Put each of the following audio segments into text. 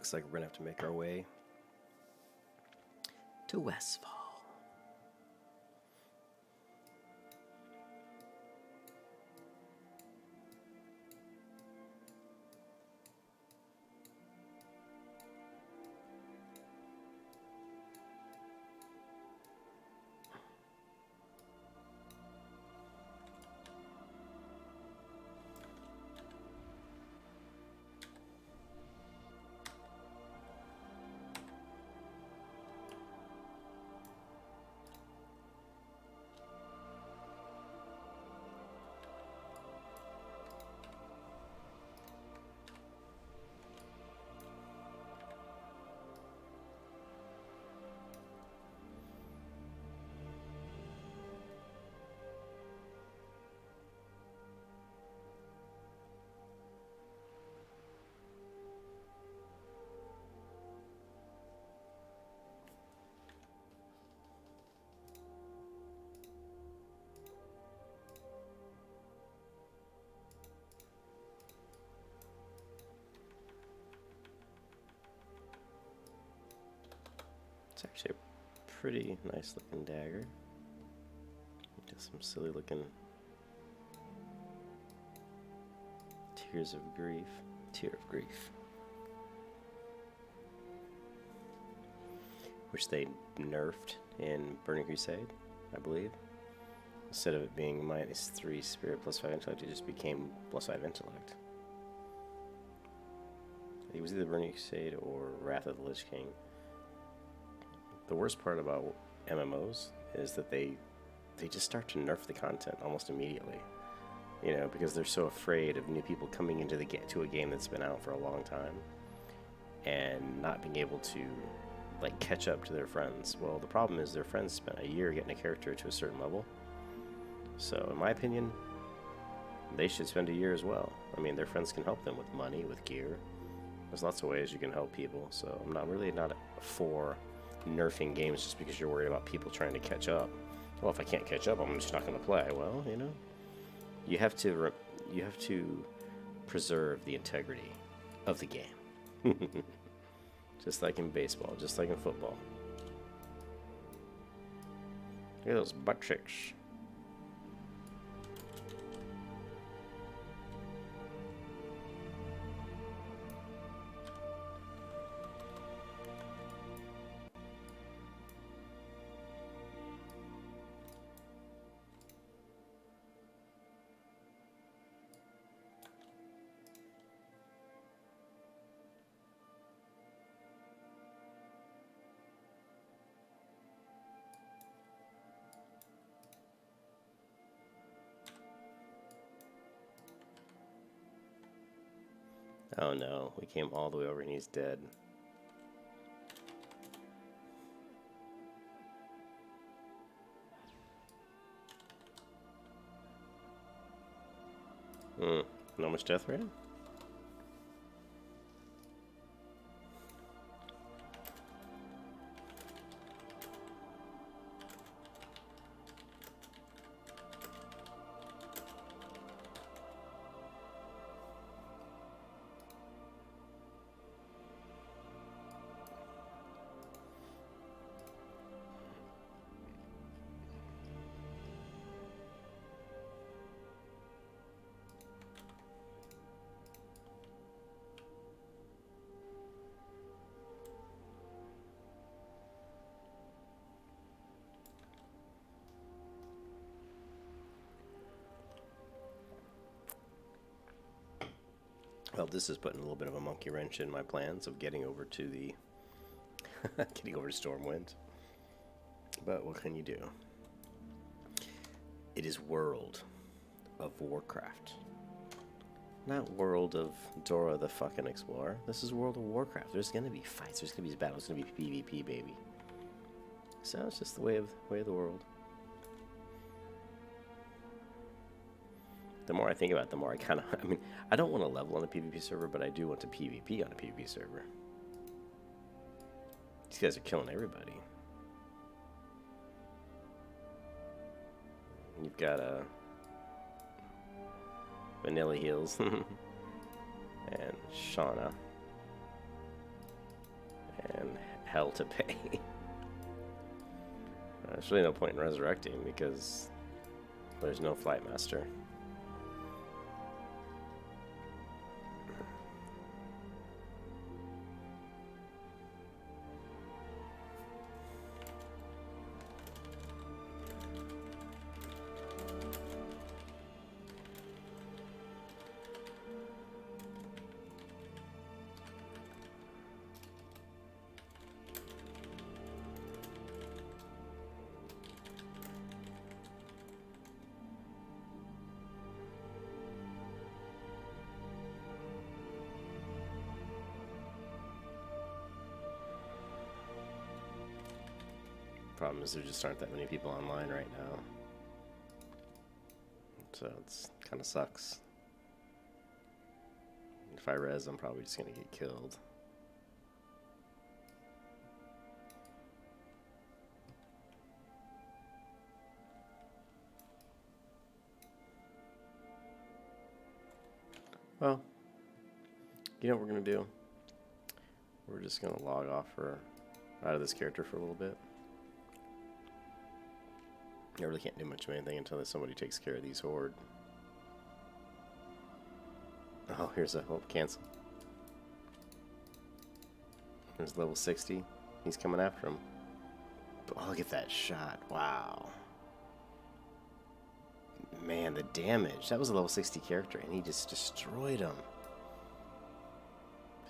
looks like we're gonna have to make our way to Westfall. It's actually a pretty nice looking dagger. Just some silly looking tears of grief. Tear of grief. Which they nerfed in Burning Crusade, I believe. Instead of it being -3 spirit +5 intellect, it just became +5 intellect. It was either Burning Crusade or Wrath of the Lich King. The worst part about MMOs is that they just start to nerf the content almost immediately, you know, because they're so afraid of new people coming into to a game that's been out for a long time and not being able to like catch up to their friends. Well, the problem is their friends spent a year getting a character to a certain level, so in my opinion, they should spend a year as well. I mean, their friends can help them with money, with gear. There's lots of ways you can help people, so I'm not for nerfing games just because you're worried about people trying to catch up. Well, if I can't catch up, I'm just not going to play. Well, you know, you have to preserve the integrity of the game, just like in baseball, just like in football. Look at those butt cheeks. Oh no, we came all the way over and he's dead. Not much death rate? Well, this is putting a little bit of a monkey wrench in my plans of getting over to the Stormwind. But what can you do? It is World of Warcraft. Not World of Dora the fucking Explorer. This is World of Warcraft. There's gonna be fights, there's gonna be battles, there's gonna be PvP, baby. So it's just the way of the world. The more I think about it, the more I mean, I don't want to level on a PvP server, but I do want to PvP on a PvP server. These guys are killing everybody. You've got Vanilla Heals and Shauna. and hell to pay. There's really no point in resurrecting because there's no Flight Master. Problem is there just aren't that many people online right now, so it's kind of sucks. If I res, I'm probably just gonna get killed. Well, you know what we're gonna do? We're just gonna log off out of this character for a little bit. I really can't do much of anything until somebody takes care of these horde. Oh, here's a cancel. There's level 60. He's coming after him. Oh, look at that shot. Wow. Man, the damage. That was a level 60 character, and he just destroyed him.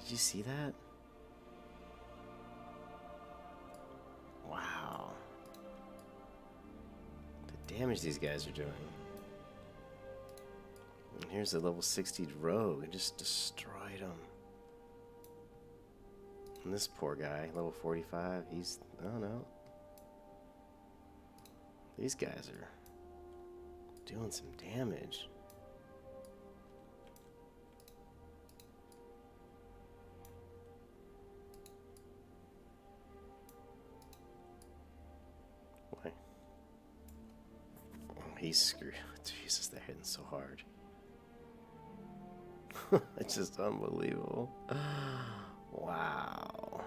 Did you see that? Wow. The damage these guys are doing. And here's a level 60 rogue. It just destroyed him. And this poor guy, level 45, he's... Oh, no. These guys are doing some damage. Why? Oh, he's screwed. Jesus, they're hitting so hard. It's just unbelievable. Wow.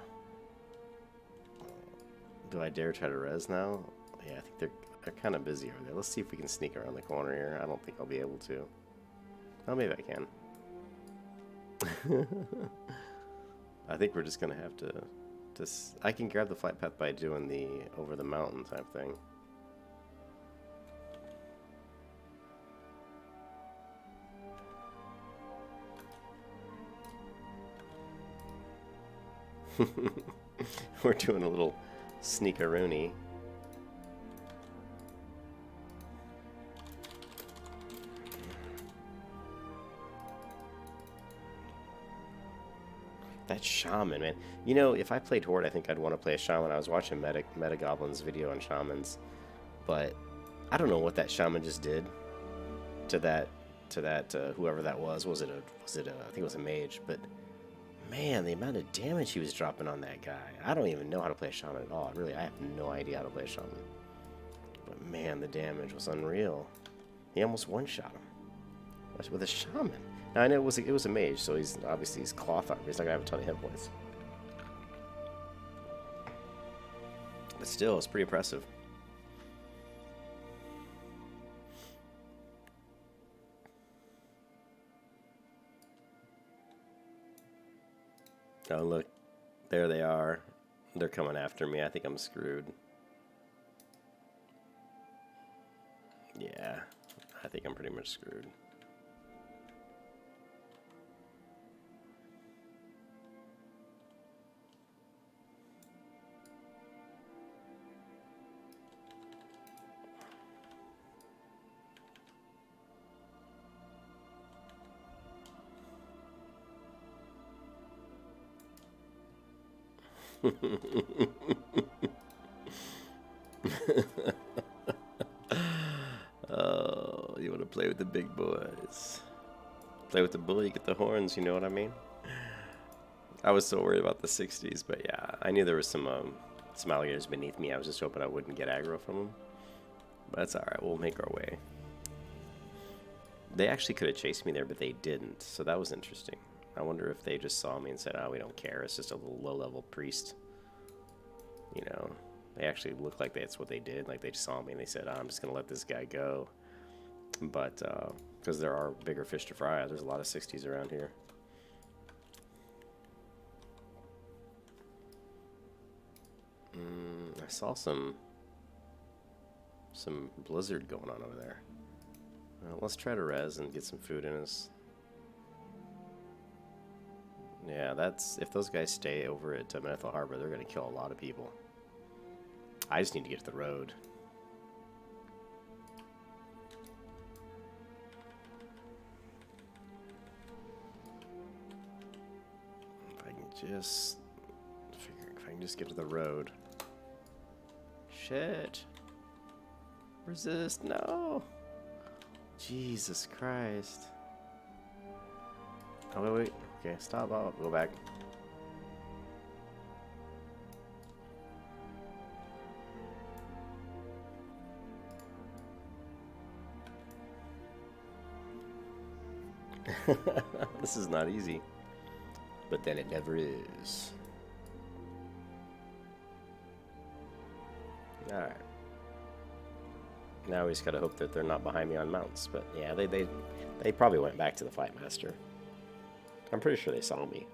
Do I dare try to res now? Yeah, I think they're kind of busy over there. Let's see if we can sneak around the corner here. I don't think I'll be able to. Oh, maybe I can. I think we're just gonna have to I can grab the flight path by doing the over the mountain type thing. We're doing a little sneakaroonie. That shaman, man. You know, if I played Horde, I think I'd want to play a shaman. I was watching Meta Goblin's video on shamans, but I don't know what that shaman just did to that whoever that was. Was it a I think it was a mage, but man, the amount of damage he was dropping on that guy. I don't even know how to play a shaman at all. Really, I have no idea how to play a shaman. But man, the damage was unreal. He almost one-shot him with a shaman. Now, I know it was a mage, so he's obviously cloth armor. He's not gonna have a ton of hit points. But still, it's pretty impressive. Oh, look. There they are. They're coming after me. I think I'm screwed. Yeah. I think I'm pretty much screwed. Oh, you want to play with the big boys. Play with the bull, you get the horns, you know what I mean? I was so worried about the 60s, but yeah, I knew there was some alligators beneath me. I was just hoping I wouldn't get aggro from them. But that's alright, we'll make our way. They actually could have chased me there, but they didn't, so that was interesting. I wonder if they just saw me and said, oh, we don't care. It's just a little low-level priest. You know, they actually look like that's what they did. Like, they just saw me and they said, oh, I'm just going to let this guy go. But, because there are bigger fish to fry. There's a lot of 60s around here. I saw some blizzard going on over there. Let's try to res and get some food in us. Yeah, that's... If those guys stay over at Menethil Harbor, they're going to kill a lot of people. I just need to get to the road. If I can just... If I can just get to the road. Shit. Resist, no. Jesus Christ. Oh, wait. Okay, stop. I'll go back. This is not easy. But then it never is. Alright. Now we just gotta hope that they're not behind me on mounts. But yeah, they probably went back to the Fight Master. I'm pretty sure they saw me.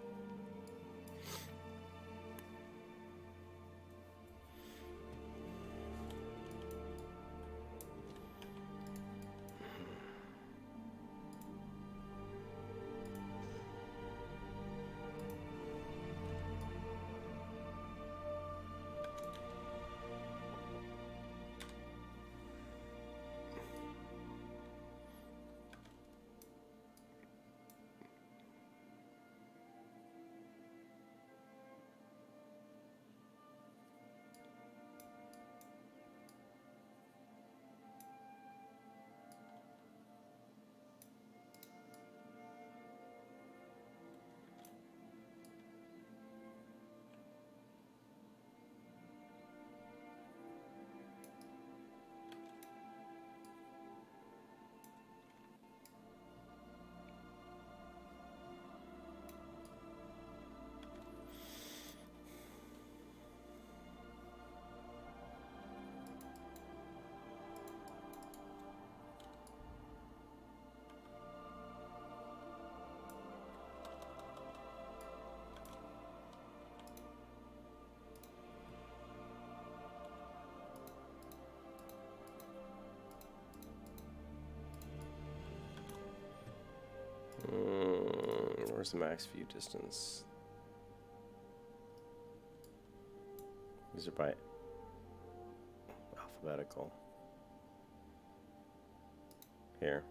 Where's the max view distance? These are by alphabetical. Here.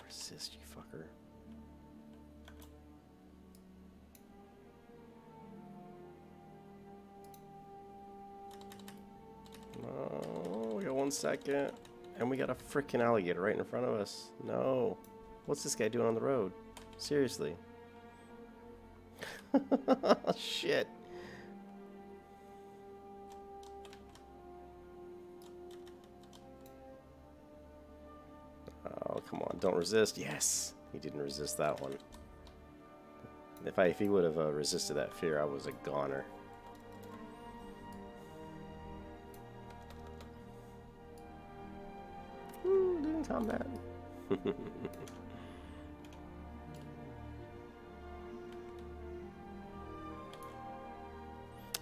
Resist, you fucker. Oh, we got 1 second. And we got a freaking alligator right in front of us. No. What's this guy doing on the road? Seriously. Shit. Oh, come on. Don't resist. Yes. He didn't resist that one. If he would have resisted that fear, I was a goner. Doing combat.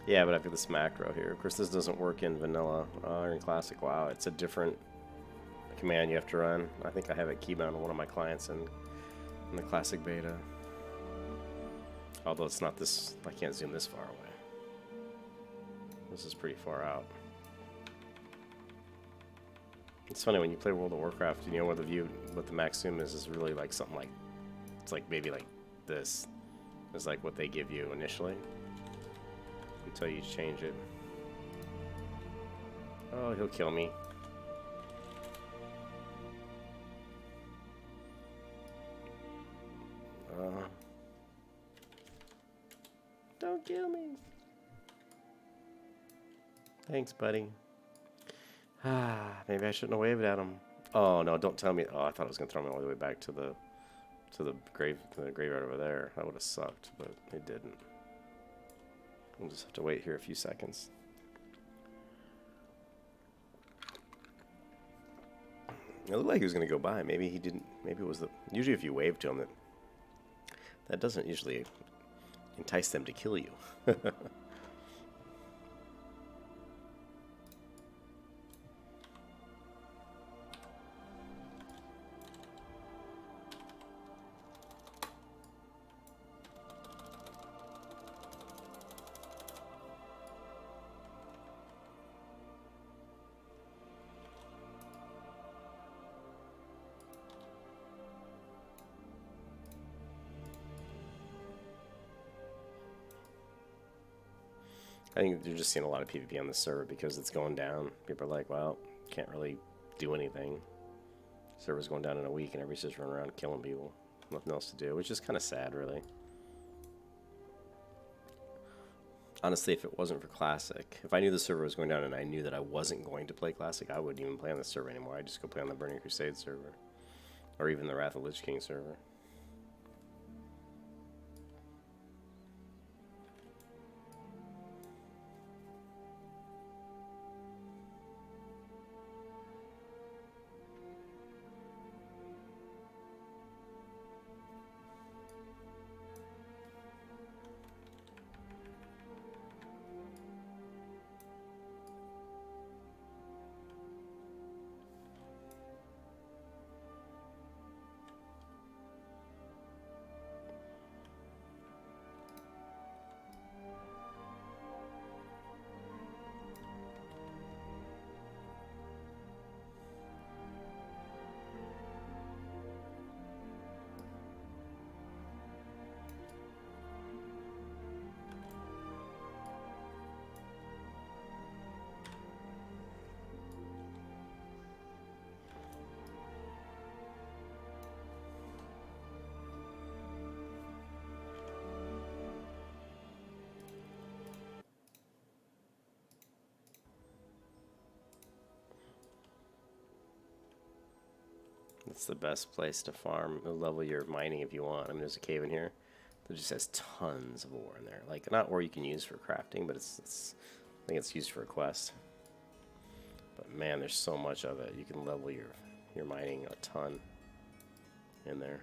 Yeah, but I've got this macro here. Of course, this doesn't work in vanilla or in classic WoW. It's a different command you have to run. I think I have it keybound on one of my clients in the classic beta. Although it's not this, I can't zoom this far away. This is pretty far out. It's funny when you play World of Warcraft, you know where the view, what the max zoom is really like something like, it's like maybe like this is like what they give you initially until you change it. Oh, he'll kill me. Don't kill me. Thanks, buddy. Maybe I shouldn't have waved at him. Oh no! Don't tell me. Oh, I thought it was gonna throw me all the way back to the graveyard over there. That would have sucked, but it didn't. We'll just have to wait here a few seconds. It looked like he was gonna go by. Maybe he didn't. Maybe it was the. Usually, if you wave to him, that doesn't usually entice them to kill you. I think you're just seeing a lot of PvP on the server because it's going down. People are like, well, can't really do anything. Server's going down in a week and everybody's just running around killing people. Nothing else to do, which is kind of sad, really. Honestly, if it wasn't for Classic, if I knew the server was going down and I knew that I wasn't going to play Classic, I wouldn't even play on the server anymore. I'd just go play on the Burning Crusade server. Or even the Wrath of the Lich King server. It's the best place to farm. It'll level your mining if you want. I mean, there's a cave in here that just has tons of ore in there. Like, not ore you can use for crafting, but I think it's used for a quest. But man, there's so much of it. You can level your mining a ton in there.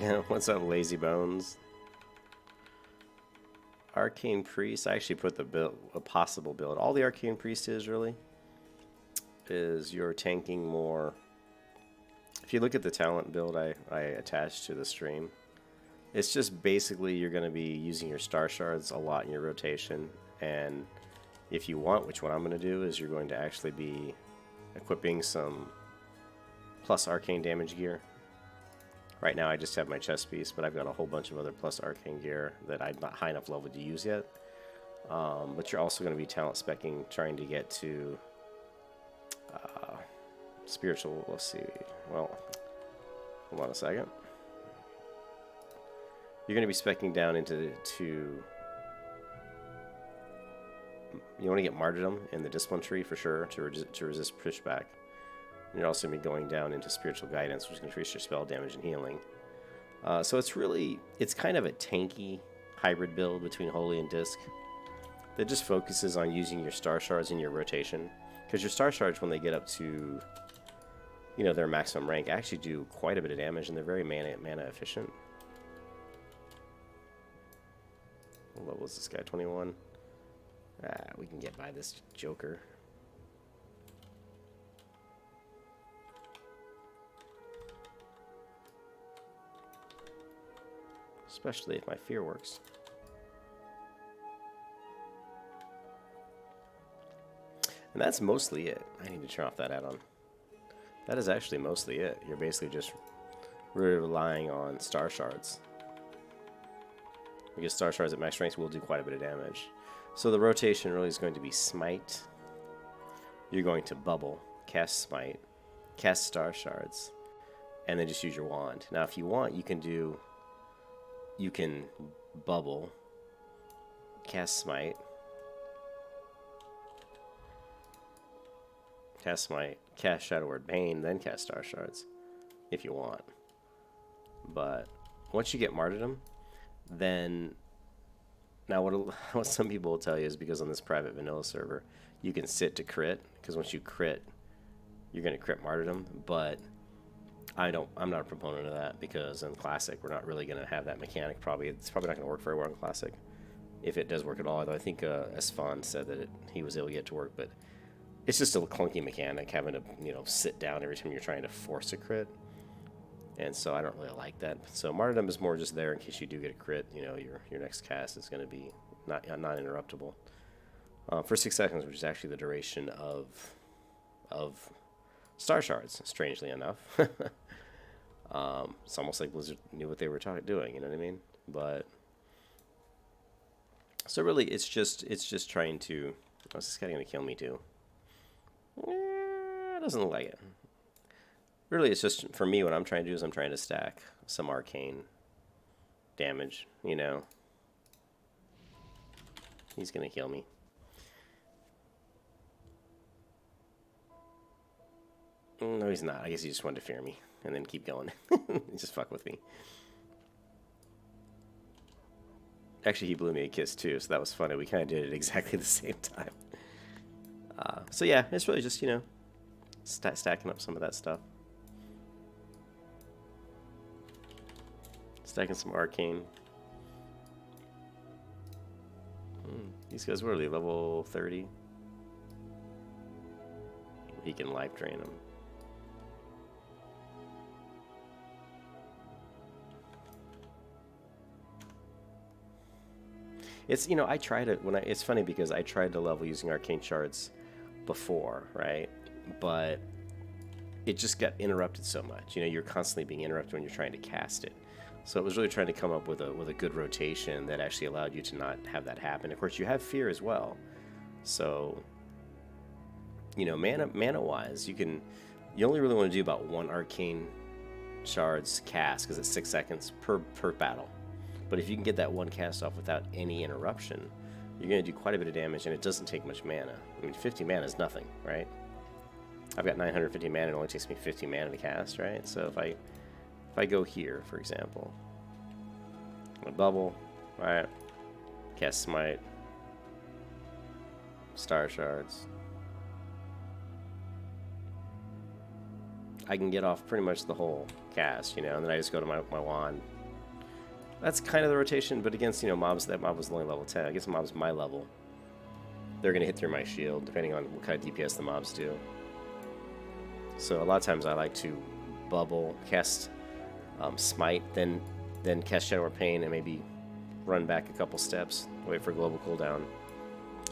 Yeah, what's up, Lazy Bones? Arcane Priest. I actually put a possible build. All the Arcane Priest is really is you're tanking more. If you look at the talent build I attached to the stream, it's just basically you're going to be using your star shards a lot in your rotation, and if you want, which what I'm going to do is you're going to actually be equipping some plus arcane damage gear. Right now I just have my chest piece, but I've got a whole bunch of other plus arcane gear that I'm not high enough level to use yet. But you're also going to be talent specking, trying to get to spiritual. Let's see. Well, hold on a second. You're going to be specking down into you want to get martyrdom in the discipline tree for sure to resist pushback. And you're also going to be going down into spiritual guidance, which is going to increase your spell damage and healing. So it's kind of a tanky hybrid build between Holy and Disc that just focuses on using your star shards in your rotation. Because your star shards, when they get up to their maximum rank, actually do quite a bit of damage, and they're very mana efficient. What level is this guy? 21. We can get by this Joker. Especially if my fear works. And that's mostly it. I need to turn off that add-on. That is actually mostly it. You're basically just really relying on star shards. Because star shards at max strength will do quite a bit of damage. So the rotation really is going to be smite. You're going to bubble, cast smite, cast star shards, and then just use your wand. Now if you want, you can bubble, cast smite, cast Shadow Word Bane, then cast Star Shards, if you want. But once you get Martyrdom, then now what some people will tell you is because on this private vanilla server, you can sit to crit, because once you crit, you're going to crit Martyrdom. But I'm not a proponent of that, because in Classic, we're not really going to have that mechanic. It's probably not going to work very well in Classic, if it does work at all. Although I think Esfand said that he was able to get it to work, but it's just a clunky mechanic, having to sit down every time you're trying to force a crit, and so I don't really like that. So Martyrdom is more just there in case you do get a crit. Your next cast is going to be not interruptible for 6 seconds, which is actually the duration of Star Shards. Strangely enough, it's almost like Blizzard knew what they were doing. You know what I mean? But so really, it's just trying to. Oh, is this guy going to kill me too? It doesn't look like it. Really, it's just, for me, what I'm trying to do is I'm trying to stack some arcane damage, He's going to kill me. No, he's not. I guess he just wanted to fear me and then keep going. Just fuck with me. Actually, he blew me a kiss too, so that was funny. We kind of did it exactly the same time. So yeah, it's really just, stacking up some of that stuff. Stacking some arcane. These guys were really level 30. He can life drain them. It's, I tried it it's funny because I tried to level using arcane shards before, right? But it just got interrupted so much. You're constantly being interrupted when you're trying to cast it. So it was really trying to come up with a good rotation that actually allowed you to not have that happen. Of course, you have fear as well. So, mana wise, you only really want to do about 1 arcane shards cast, because it's 6 seconds per battle. But if you can get that 1 cast off without any interruption, you're going to do quite a bit of damage, and it doesn't take much mana. I mean, 50 mana is nothing, right? I've got 950 mana, it only takes me 50 mana to cast, right? So if I go here, for example, I'm gonna bubble, right? Cast Smite, Star Shards. I can get off pretty much the whole cast, and then I just go to my wand. That's kind of the rotation, but against, mobs, that mob was only level 10. Against mobs my level, they're going to hit through my shield, depending on what kind of DPS the mobs do. So a lot of times I like to bubble, cast Smite, then cast Shadow Word Pain, and maybe run back a couple steps, wait for global cooldown.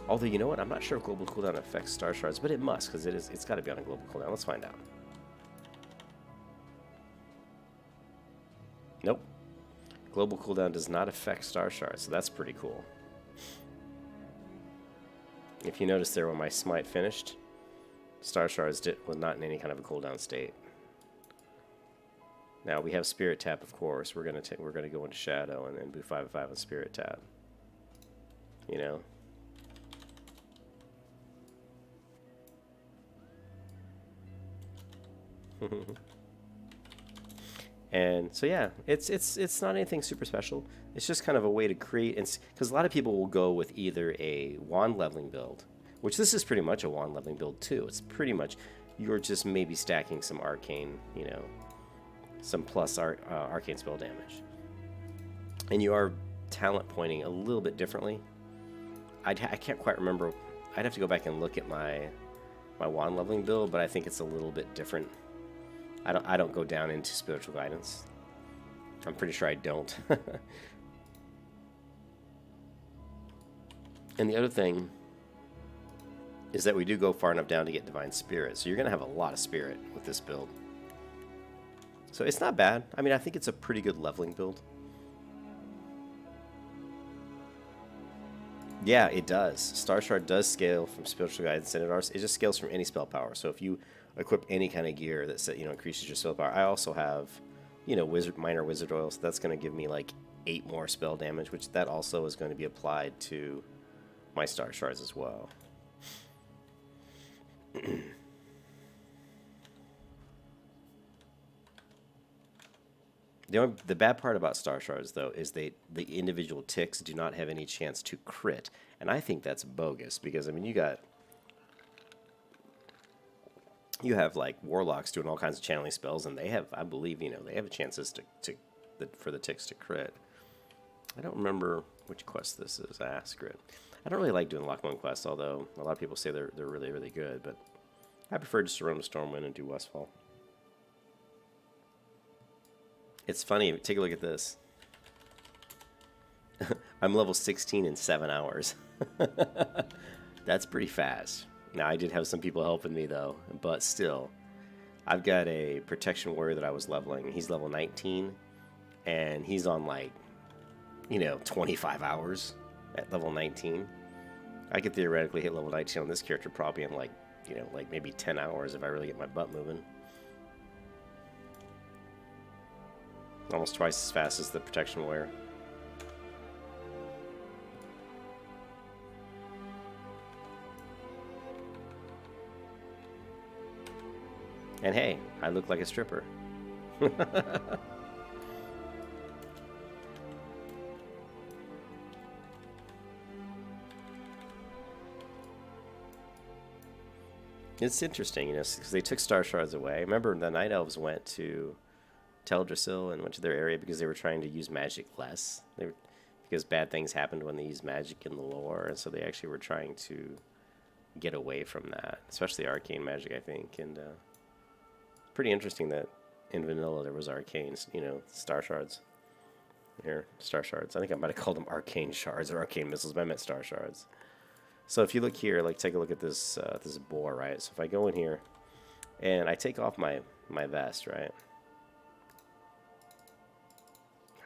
Although, you know what? I'm not sure if global cooldown affects Star Shards, but it must, because it's got to be on a global cooldown. Let's find out. Nope. Global cooldown does not affect Star Shards, so that's pretty cool. If you notice there, when my Smite finished, Star Shards was not in any kind of a cooldown state. Now we have Spirit Tap, of course. We're gonna go into Shadow and then do 5/5 on Spirit Tap. And so yeah, it's not anything super special. It's just kind of a way to create, because a lot of people will go with either a wand leveling build, which this is pretty much a wand leveling build too. It's pretty much, you're just maybe stacking some arcane, some plus arcane spell damage, and you are talent pointing a little bit differently. I can't quite remember. I'd have to go back and look at my wand leveling build, but I think it's a little bit different. I don't go down into spiritual guidance. I'm pretty sure I don't. And the other thing is that we do go far enough down to get divine spirit, so you're going to have a lot of spirit with this build. So it's not bad. I mean, I think it's a pretty good leveling build. Yeah, it does. Star Shard does scale from spiritual guidance, and it just scales from any spell power. So if you equip any kind of gear that increases your spell power, I also have minor wizard oil, so that's going to give me like 8 more spell damage, which that also is going to be applied to my Star Shards as well. The bad part about Star Shards, though, is the individual ticks do not have any chance to crit. And I think that's bogus, because, I mean, you have, like, warlocks doing all kinds of channeling spells, and they have, I believe, they have chances for the ticks to crit. I don't remember which quest this is. Crit. I don't really like doing Lockmon quests, although a lot of people say they're really, really good, but I prefer just to run with Stormwind and do Westfall. It's funny, take a look at this. I'm level 16 in 7 hours. That's pretty fast. Now, I did have some people helping me, though, but still. I've got a protection warrior that I was leveling. He's level 19, and he's on, like, 25 hours at level 19. I could theoretically hit level 19 on this character probably in, like maybe 10 hours if I really get my butt moving. Almost twice as fast as the protection warrior. And hey, I look like a stripper. It's interesting, because they took Star Shards away. I remember the Night Elves went to Teldrassil and went to their area because they were trying to use magic less. Because bad things happened when they used magic in the lore, and so they actually were trying to get away from that, especially arcane magic, I think. And pretty interesting that in vanilla there was arcane, Star Shards. Here, Star Shards. I think I might have called them arcane shards or arcane missiles, but I meant Star Shards. So if you look here, like take a look at this this boar, right? So if I go in here and I take off my vest, right?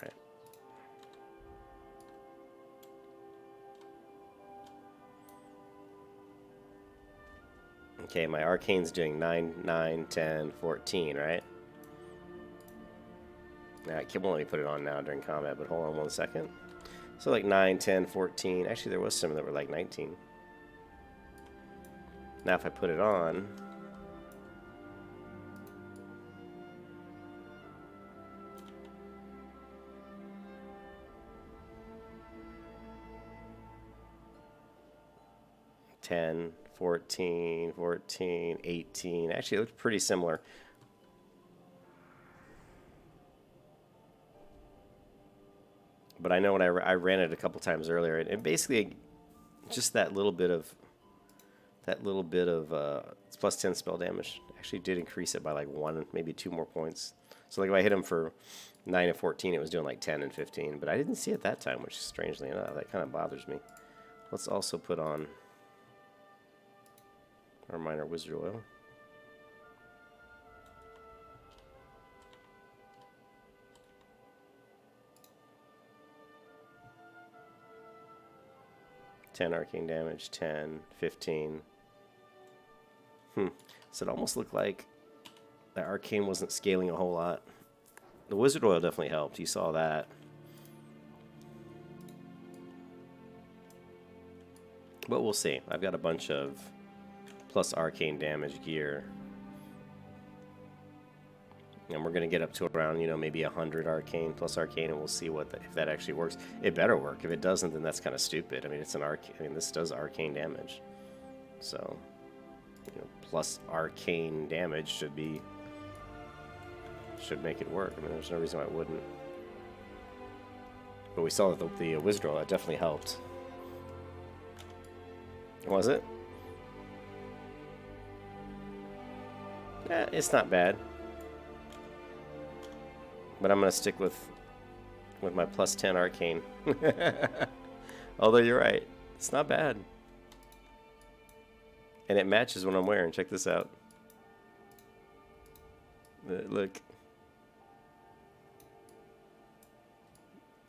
Right. Okay, my arcane's doing 9, 9, 10, 14, right? Now, it won't let me put it on now during combat, but hold on 1 second. So like 9, 10, 14. Actually, there was some that were like 19. Now if I put it on, (10, 14, 14, 18). Actually, it looks pretty similar. But I know when I ran it a couple times earlier, and basically just that little bit of it's plus 10 spell damage actually did increase it by like 1, maybe 2 more points. So like if I hit him for 9 and 14, it was doing like 10 and 15, but I didn't see it that time, which strangely enough, that kind of bothers me. Let's also put on our minor wizard oil. (10) arcane damage, 10, 15. So it almost looked like the arcane wasn't scaling a whole lot. The wizard oil definitely helped. You saw that. But we'll see. I've got a bunch of plus arcane damage gear. And we're going to get up to around, maybe 100 arcane plus arcane, and we'll see if that actually works. It better work. If it doesn't, then that's kind of stupid. I mean, it's an arcane. I mean, this does arcane damage. So, plus arcane damage should make it work. I mean, there's no reason why it wouldn't. But we saw that the Wizardroll, that definitely helped. Was it? It's not bad. But I'm gonna stick with my plus 10 Arcane. Although you're right, it's not bad. And it matches what I'm wearing. Check this out. Look.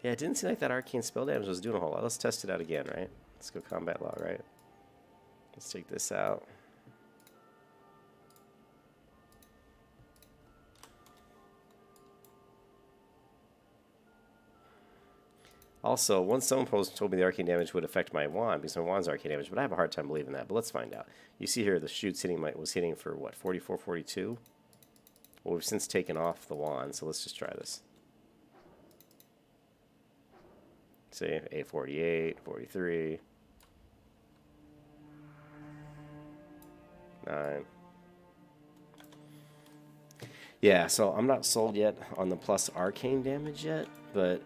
Yeah, it didn't seem like that arcane spell damage was doing a whole lot. Let's test it out again, right? Let's go combat log, right? Let's take this out. Also, once someone told me the arcane damage would affect my wand, because my wand's arcane damage, but I have a hard time believing that. But let's find out. You see here the shoots was hitting for what, 44, 42? Well, we've since taken off the wand, so let's just try this. See, 848, 43, 9. Yeah, so I'm not sold yet on the plus arcane damage yet, but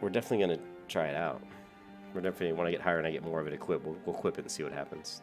we're definitely going to try it out. We're definitely, when I get higher and I get more of it equipped, we'll equip it and see what happens.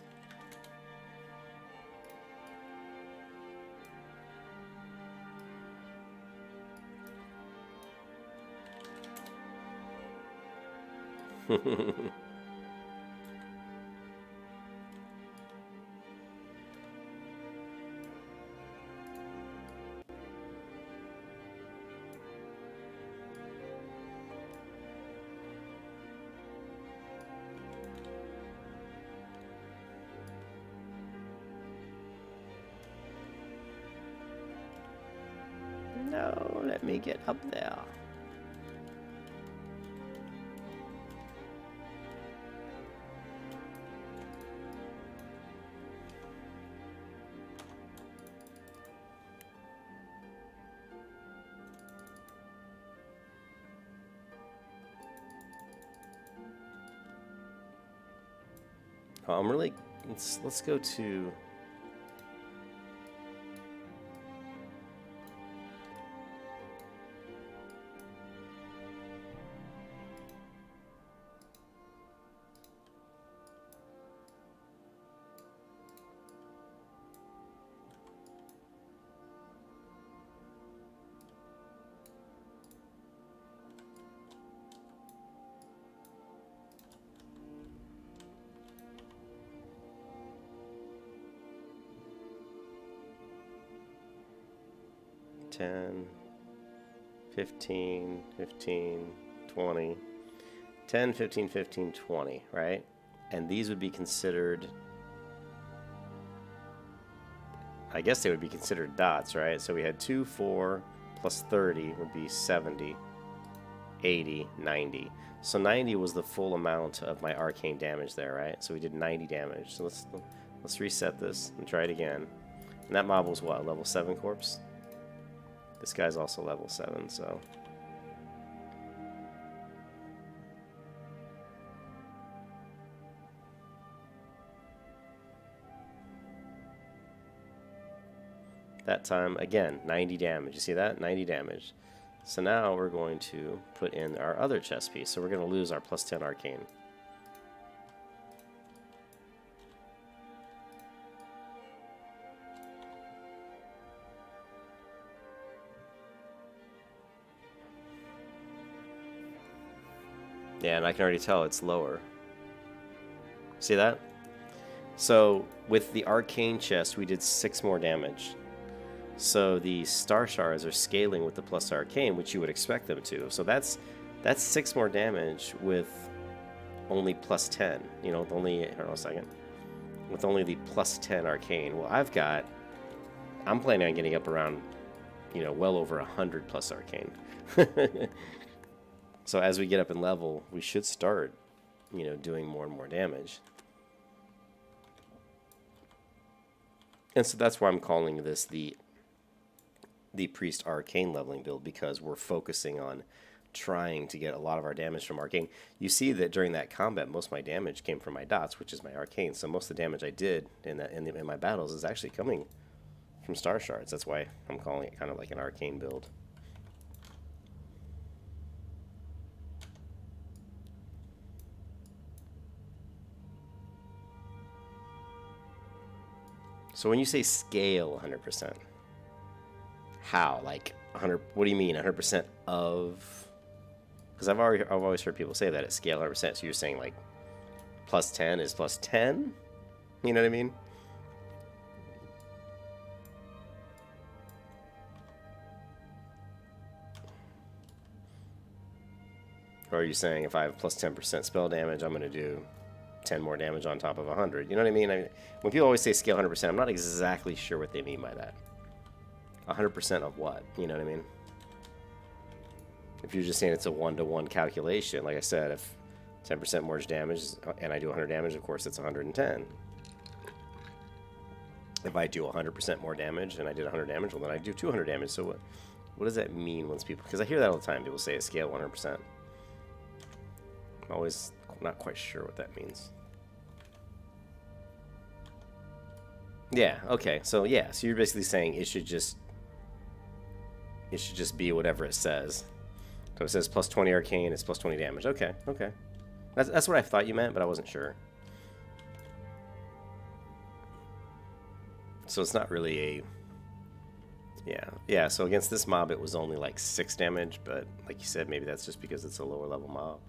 No, let me get up there. I'm really, let's go to, ten, 15, 15, 20, 10, 15, 15, 20, right? And these would be considered, I guess they would be considered dots, right? So we had 2, 4, plus 30 would be 70, 80, 90. So 90 was the full amount of my arcane damage there, right? So we did 90 damage. So let's reset this and try it again. And that mob was what, level 7 corpse? This guy's also level 7, so. That time, again, 90 damage. You see that? 90 damage. So now we're going to put in our other chest piece. So we're going to lose our plus 10 arcane. Yeah, and I can already tell it's lower. See that? So with the arcane chest, we did 6 more damage. So the star shards are scaling with the plus arcane, which you would expect them to. So that's 6 more damage with only plus 10. You know, with only, hold on a second, with only the plus 10 arcane. Well, I'm planning on getting up around, you know, well over 100 plus arcane. So as we get up in level, we should start, you know, doing more and more damage. And so that's why I'm calling this the Priest Arcane leveling build, because we're focusing on trying to get a lot of our damage from Arcane. You see that during that combat, most of my damage came from my dots, which is my Arcane. So most of the damage I did in my battles is actually coming from Star Shards. That's why I'm calling it kind of like an Arcane build. So when you say scale 100%, how? Like 100? What do you mean 100% of? Because I've always heard people say that at scale 100%. So you're saying like plus 10 is plus 10? You know what I mean? Or are you saying if I have plus 10% spell damage, I'm going to do 10 more damage on top of 100? You know what I mean? When people always say scale 100%, I'm not exactly sure what they mean by that. 100% of what? You know what I mean? If you're just saying it's a one-to-one calculation, like I said, if 10% more damage and I do 100 damage, of course, it's 110. If I do 100% more damage and I did 100 damage, well, then I do 200 damage. So what does that mean once people... Because I hear that all the time. People say a scale 100%. I'm always not quite sure what that means. Yeah, okay. So, yeah. So you're basically saying it should just be whatever it says. So it says plus 20 arcane, it's plus 20 damage. Okay, okay. That's what I thought you meant, but I wasn't sure. So it's not really a... Yeah, so against this mob it was only like 6 damage, but like you said, maybe that's just because it's a lower level mob.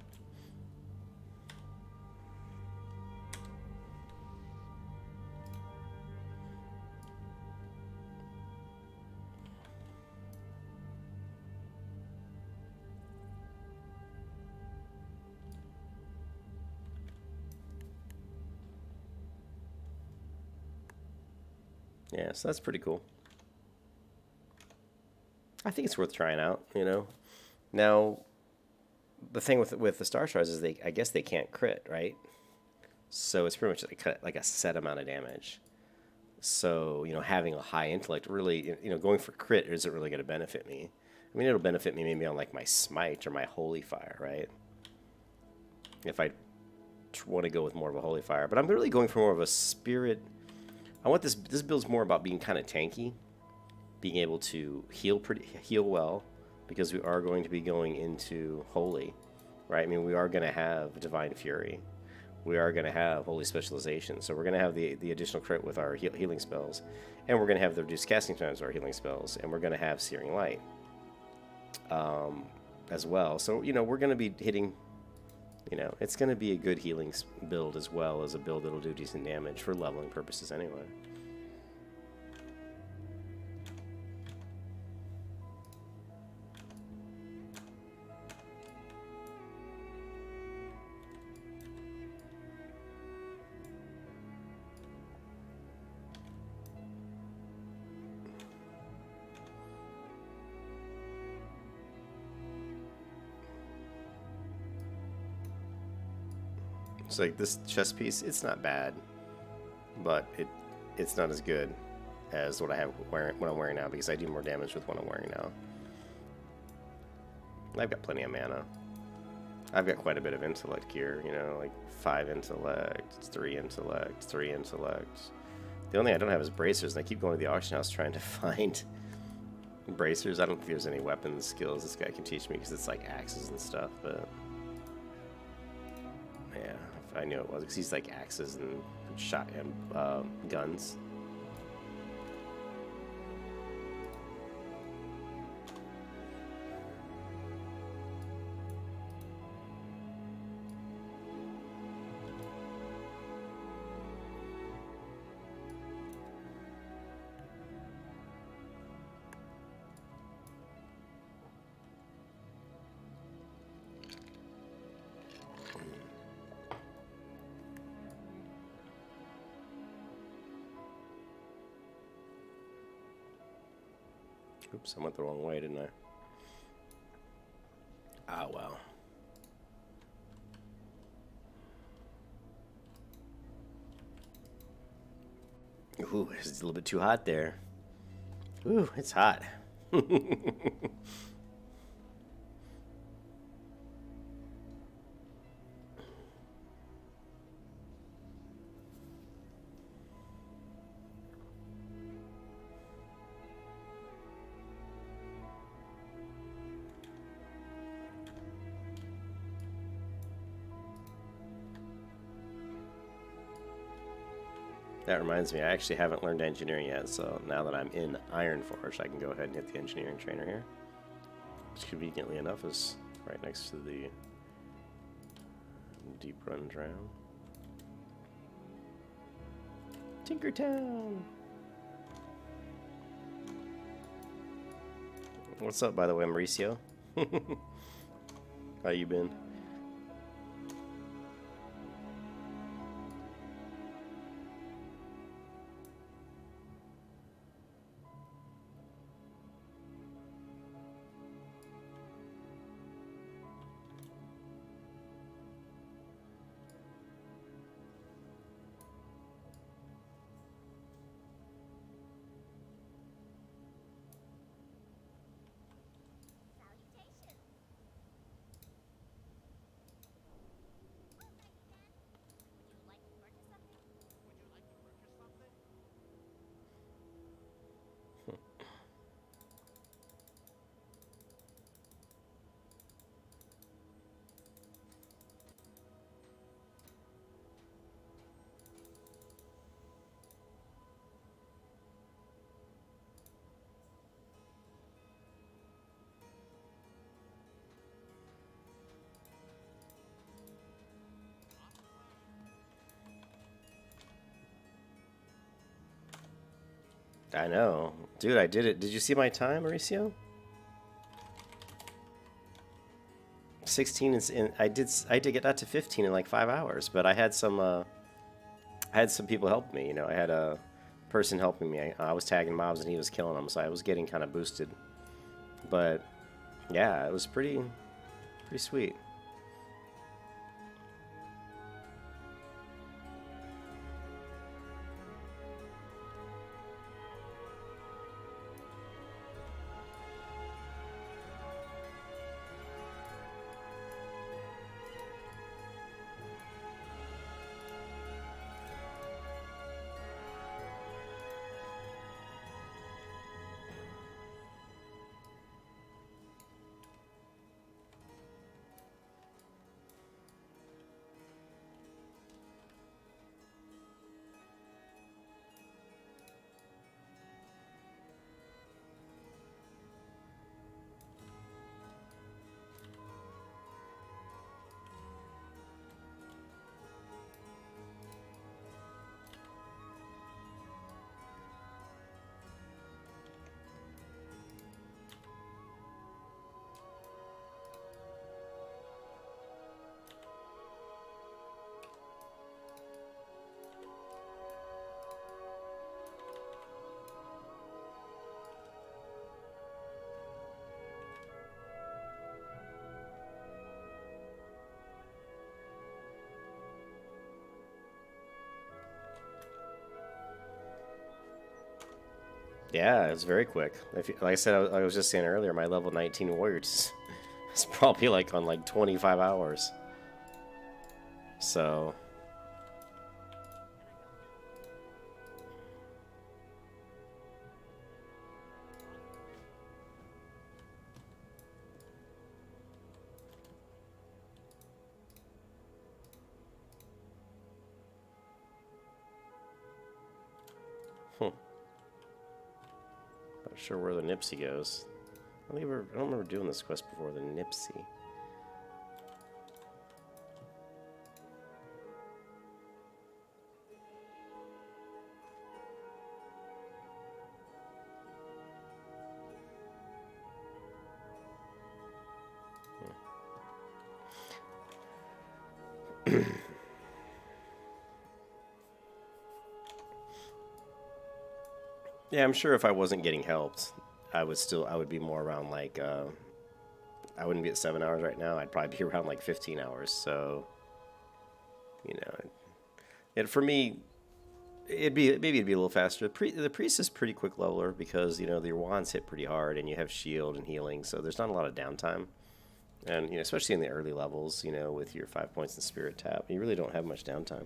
Yeah, so that's pretty cool. I think it's worth trying out, you know. Now, the thing with the Star Shards is I guess they can't crit, right? So it's pretty much like a set amount of damage. So, you know, having a high intellect really, you know, going for crit isn't really going to benefit me. I mean, it'll benefit me maybe on like my smite or my holy fire, right? If I want to go with more of a holy fire, but I'm really going for more of a spirit. I want this build's more about being kind of tanky, being able to heal well, because we are going to be going into holy, right? I mean, we are going to have divine fury, we are going to have holy specialization, so we're going to have the additional crit with our healing spells, and we're going to have the reduced casting times with our healing spells, and we're going to have searing light as well. So, you know, we're going to be hitting, you know, it's going to be a good healing build as well as a build that'll do decent damage for leveling purposes anyway. It's like this chest piece, it's not bad, but it's not as good as what I have what I'm wearing now, because I do more damage with what I'm wearing now. I've got plenty of mana. I've got quite a bit of intellect gear, you know, like 5 intellect, 3 intellect, 3 intellect. The only thing I don't have is bracers, and I keep going to the auction house trying to find bracers. I don't think there's any weapons skills this guy can teach me, because it's like axes and stuff, but yeah, I knew it was, because he's like axes and shotgun guns. Oops, I went the wrong way, didn't I? Ah, well. Ooh, it's a little bit too hot there. Ooh, it's hot. That reminds me, I actually haven't learned engineering yet, so now that I'm in Ironforge, I can go ahead and hit the engineering trainer here. Which conveniently enough is right next to the Deep Run Drown. Tinkertown! What's up, by the way, Mauricio? How you been? I know. Dude, I did it. Did you see my time, Mauricio? 16 is in, I did get that to 15 in like 5 hours, but I had some people help me, you know. I had a person helping me. I was tagging mobs and he was killing them, so I was getting kind of boosted. But yeah, it was pretty sweet. Yeah, it was very quick. Like I said, I was just saying earlier, my level 19 warriors is probably like on like 25 hours. So, not sure where the Nipsey goes. I don't remember doing this quest before, the Nipsey. Yeah, I'm sure if I wasn't getting helped, I would be more around like, I wouldn't be at 7 hours right now. I'd probably be around like 15 hours. So, you know, for me, maybe it'd be a little faster. The priest is pretty quick leveler because you know your wands hit pretty hard and you have shield and healing, so there's not a lot of downtime. And you know, especially in the early levels, you know, with your 5 points in spirit tap, you really don't have much downtime.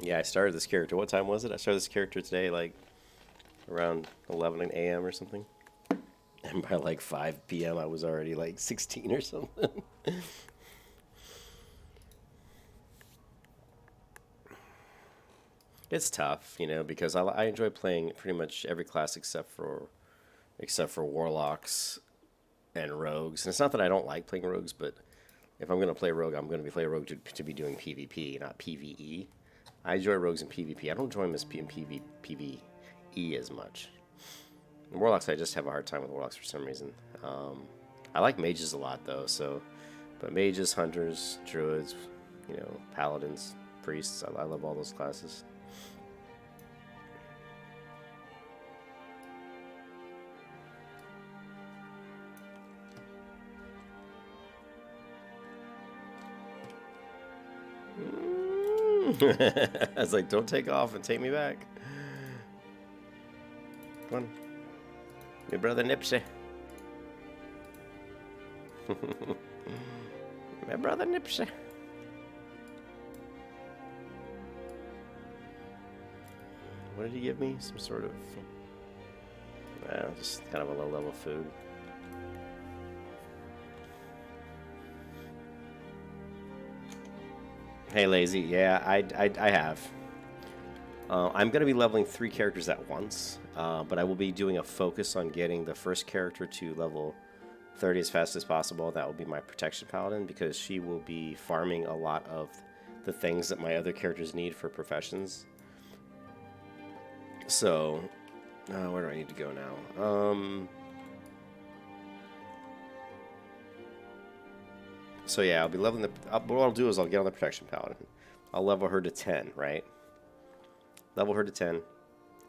Yeah, I started this character. What time was it? I started this character today, like around 11 a.m. or something. And by like 5 p.m., I was already like 16 or something. It's tough, you know, because I enjoy playing pretty much every class except for warlocks and rogues. And it's not that I don't like playing rogues, but if I'm going to play rogue, I'm going to be playing rogue to be doing PvP, not PvE. I enjoy rogues in PvP. I don't enjoy them in PvE as much. And warlocks, I just have a hard time with warlocks for some reason. I like mages a lot though, but mages, hunters, druids, you know, paladins, priests, I love all those classes. I was like, don't take off and take me back. Come on. My brother Nipsey. My brother Nipsey. What did he give me? Some sort of... just kind of a low-level food. Hey, Lazy. Yeah, I have. I'm going to be leveling 3 characters at once, but I will be doing a focus on getting the first character to level 30 as fast as possible. That will be my Protection Paladin, because she will be farming a lot of the things that my other characters need for professions. So, where do I need to go now? So yeah, I'll be leveling what I'll do is I'll get on the Protection Paladin. I'll level her to 10, right? Level her to 10.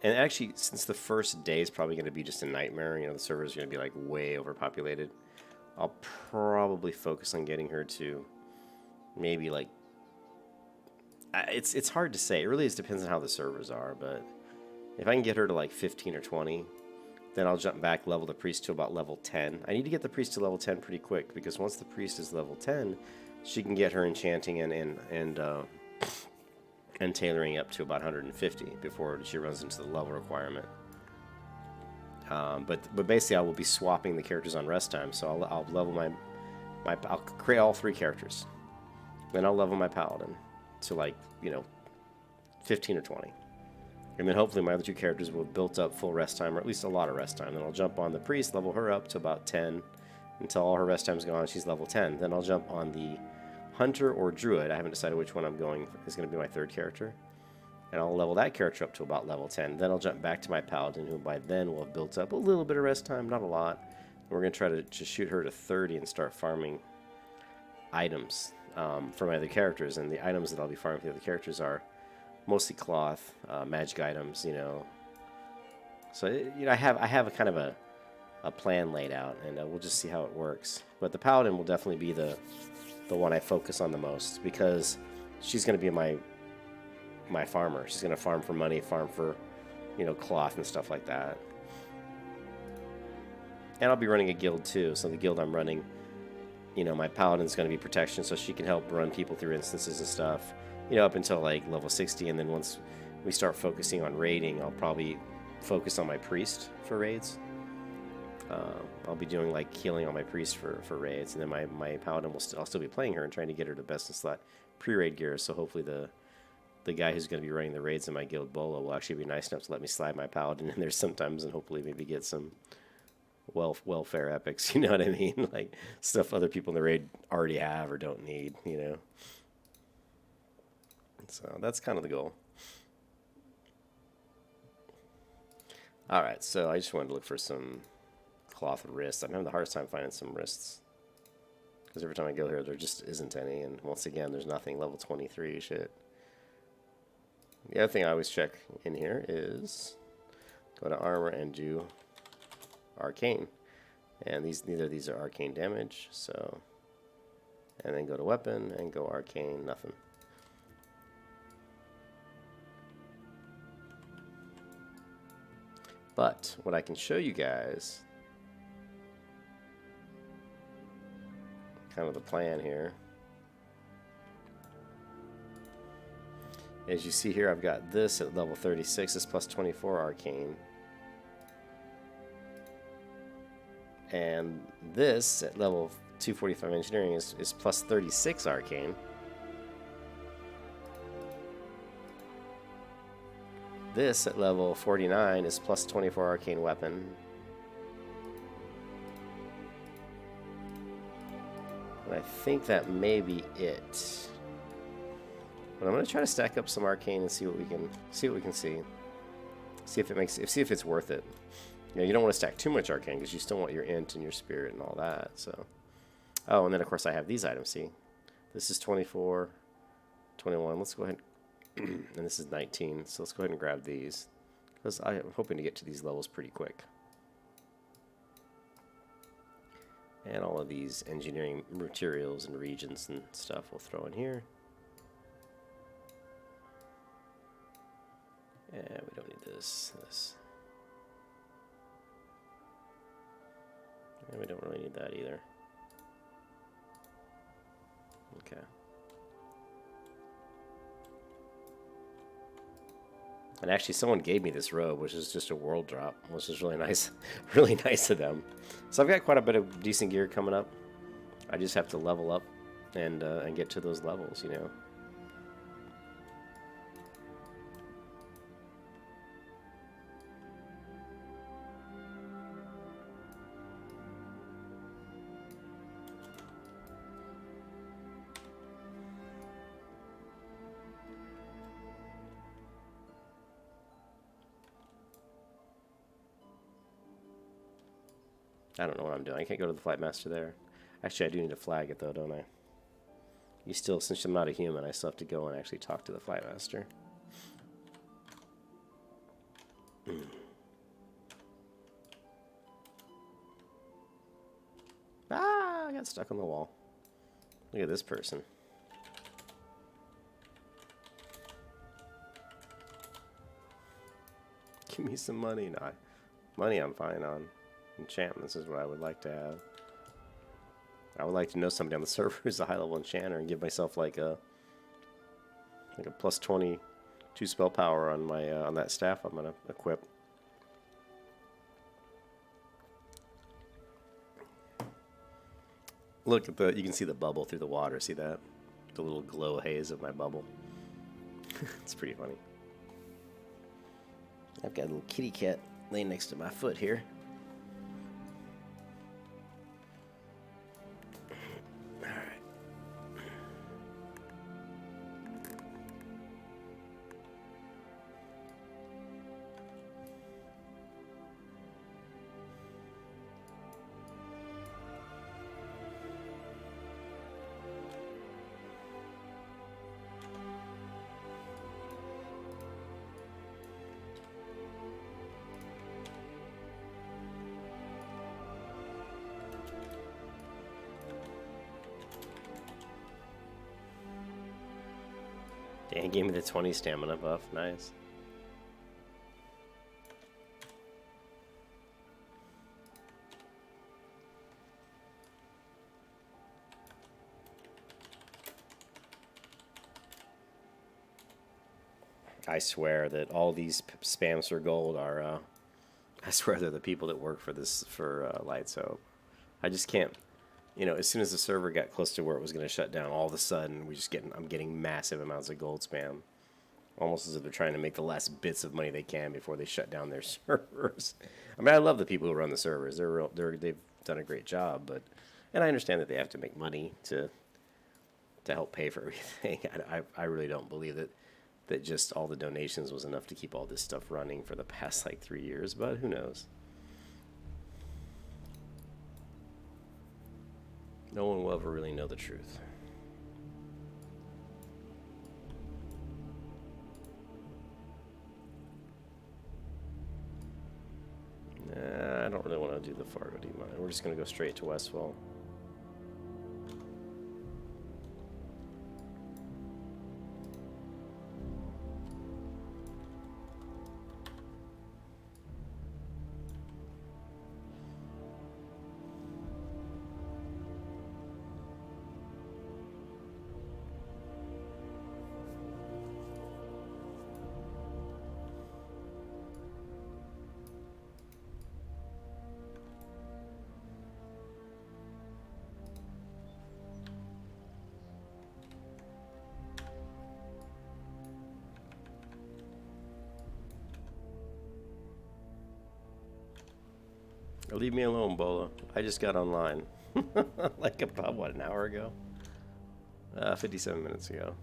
And actually, since the first day is probably going to be just a nightmare, you know, the server's going to be like way overpopulated, I'll probably focus on getting her to maybe like... It's hard to say. It really just depends on how the servers are, but if I can get her to like 15 or 20, then I'll jump back, level the priest to about level 10. I need to get the priest to level 10 pretty quick, because once the priest is level 10, she can get her enchanting and tailoring up to about 150 before she runs into the level requirement. But basically, I will be swapping the characters on rest time, so I'll level I'll create all 3 characters. Then I'll level my paladin to like, you know, 15 or 20. And then hopefully my other 2 characters will have built up full rest time, or at least a lot of rest time. Then I'll jump on the priest, level her up to about 10, until all her rest time's gone, she's level 10. Then I'll jump on the hunter or druid. I haven't decided which one I'm going is going to be my 3rd character. And I'll level that character up to about level 10. Then I'll jump back to my paladin, who by then will have built up a little bit of rest time, not a lot. And we're going to try to just shoot her to 30 and start farming items for my other characters. And the items that I'll be farming for the other characters are mostly cloth, magic items, you know. So, you know, I have a kind of a plan laid out, and we'll just see how it works. But the paladin will definitely be the one I focus on the most, because she's going to be my farmer. She's going to farm for money, farm for, you know, cloth and stuff like that. And I'll be running a guild too. So the guild I'm running, you know, my paladin's going to be protection, so she can help run people through instances and stuff, you know, up until like level 60. And then once we start focusing on raiding, I'll probably focus on my priest for raids. I'll be doing like healing on my priest for raids, and then my paladin I'll still be playing her and trying to get her to best in slot pre-raid gear. So hopefully the guy who's going to be running the raids in my guild, Bolo, will actually be nice enough to let me slide my paladin in there sometimes, and hopefully maybe get some welfare epics. You know what I mean? Like stuff other people in the raid already have or don't need. You know. So that's kind of the goal. All right, so I just wanted to look for some cloth wrists. I'm having the hardest time finding some wrists, because every time I go here, there just isn't any. And once again, there's nothing level 23 shit. The other thing I always check in here is go to armor and do Arcane. And neither of these are Arcane damage, so... And then go to weapon and go Arcane, nothing. But what I can show you guys, kind of the plan here, As you see here, I've got this at level 36 is plus 24 Arcane. And this at level 245 Engineering is plus 36 Arcane. This at level 49 is plus 24 Arcane Weapon. And I think that may be it. But I'm gonna try to stack up some Arcane and see what we can see. See if it's worth it. You know, you don't want to stack too much Arcane because you still want your int and your spirit and all that. So, oh, and then of course I have these items. See, this is 24, 21. Let's go ahead, and this is 19. So let's go ahead and grab these because I'm hoping to get to these levels pretty quick. And all of these engineering materials and regions and stuff we'll throw in here. And we don't need this. And we don't really need that either. Okay. And actually someone gave me this robe, which is just a world drop, which is really nice. Really nice of them. So I've got quite a bit of decent gear coming up. I just have to level up and get to those levels, you know. I don't know what I'm doing. I can't go to the flight master there. Actually, I do need to flag it though, don't I? You still, since I'm not a human, I still have to go and actually talk to the flight master. Ah, I got stuck on the wall. Look at this person. Give me some money. No, money I'm fine on. Enchantments is what I would like to have. I would like to know somebody on the server who's a high-level enchanter and give myself like a plus 22 spell power on my on that staff I'm gonna equip. Look at the, you can see the bubble through the water. See that? The little glow haze of my bubble. It's pretty funny. I've got a little kitty cat laying next to my foot here. Dang, gave me the 20 stamina buff. Nice. I swear that all these spams for gold are, I swear they're the people that work for this, for Light Soap. I just can't, you know, as soon as the server got close to where it was going to shut down, all of a sudden I'm getting massive amounts of gold spam. Almost as if they're trying to make the last bits of money they can before they shut down their servers. I mean, I love the people who run the servers. They've done a great job, but, and I understand that they have to make money to help pay for everything. I really don't believe that just all the donations was enough to keep all this stuff running for the past like 3 years, but who knows? No one will ever really know the truth. Nah, I don't really want to do the Fargo Demon. We're just going to go straight to Westfall. Leave me alone, Bola. I just got online. Like about, what, an hour ago? 57 minutes ago.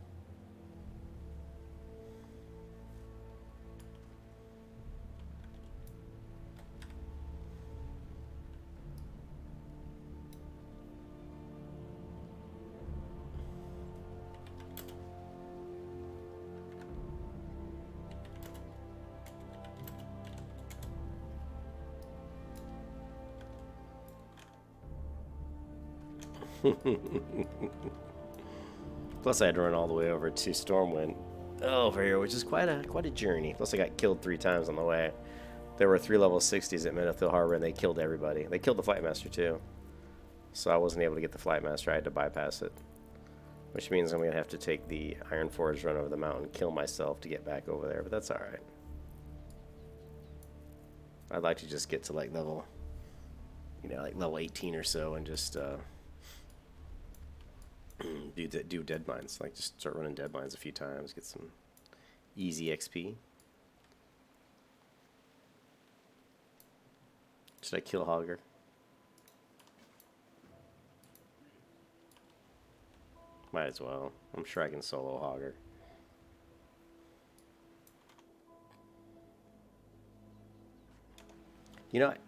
Plus, I had to run all the way over to Stormwind over here, which is quite a journey. Plus, I got killed 3 times on the way. There were 3 level 60s at Menethil Harbor, and they killed everybody. They killed the Flightmaster too, so I wasn't able to get the Flightmaster. I had to bypass it, which means I'm gonna have to take the Iron Forge run over the mountain, kill myself to get back over there. But that's all right. I'd like to just get to like level, like level 18 or so, and just do dead mines. Like just start running dead mines a few times, get some easy XP. Should I kill Hogger? Might as well. I'm sure I can solo Hogger.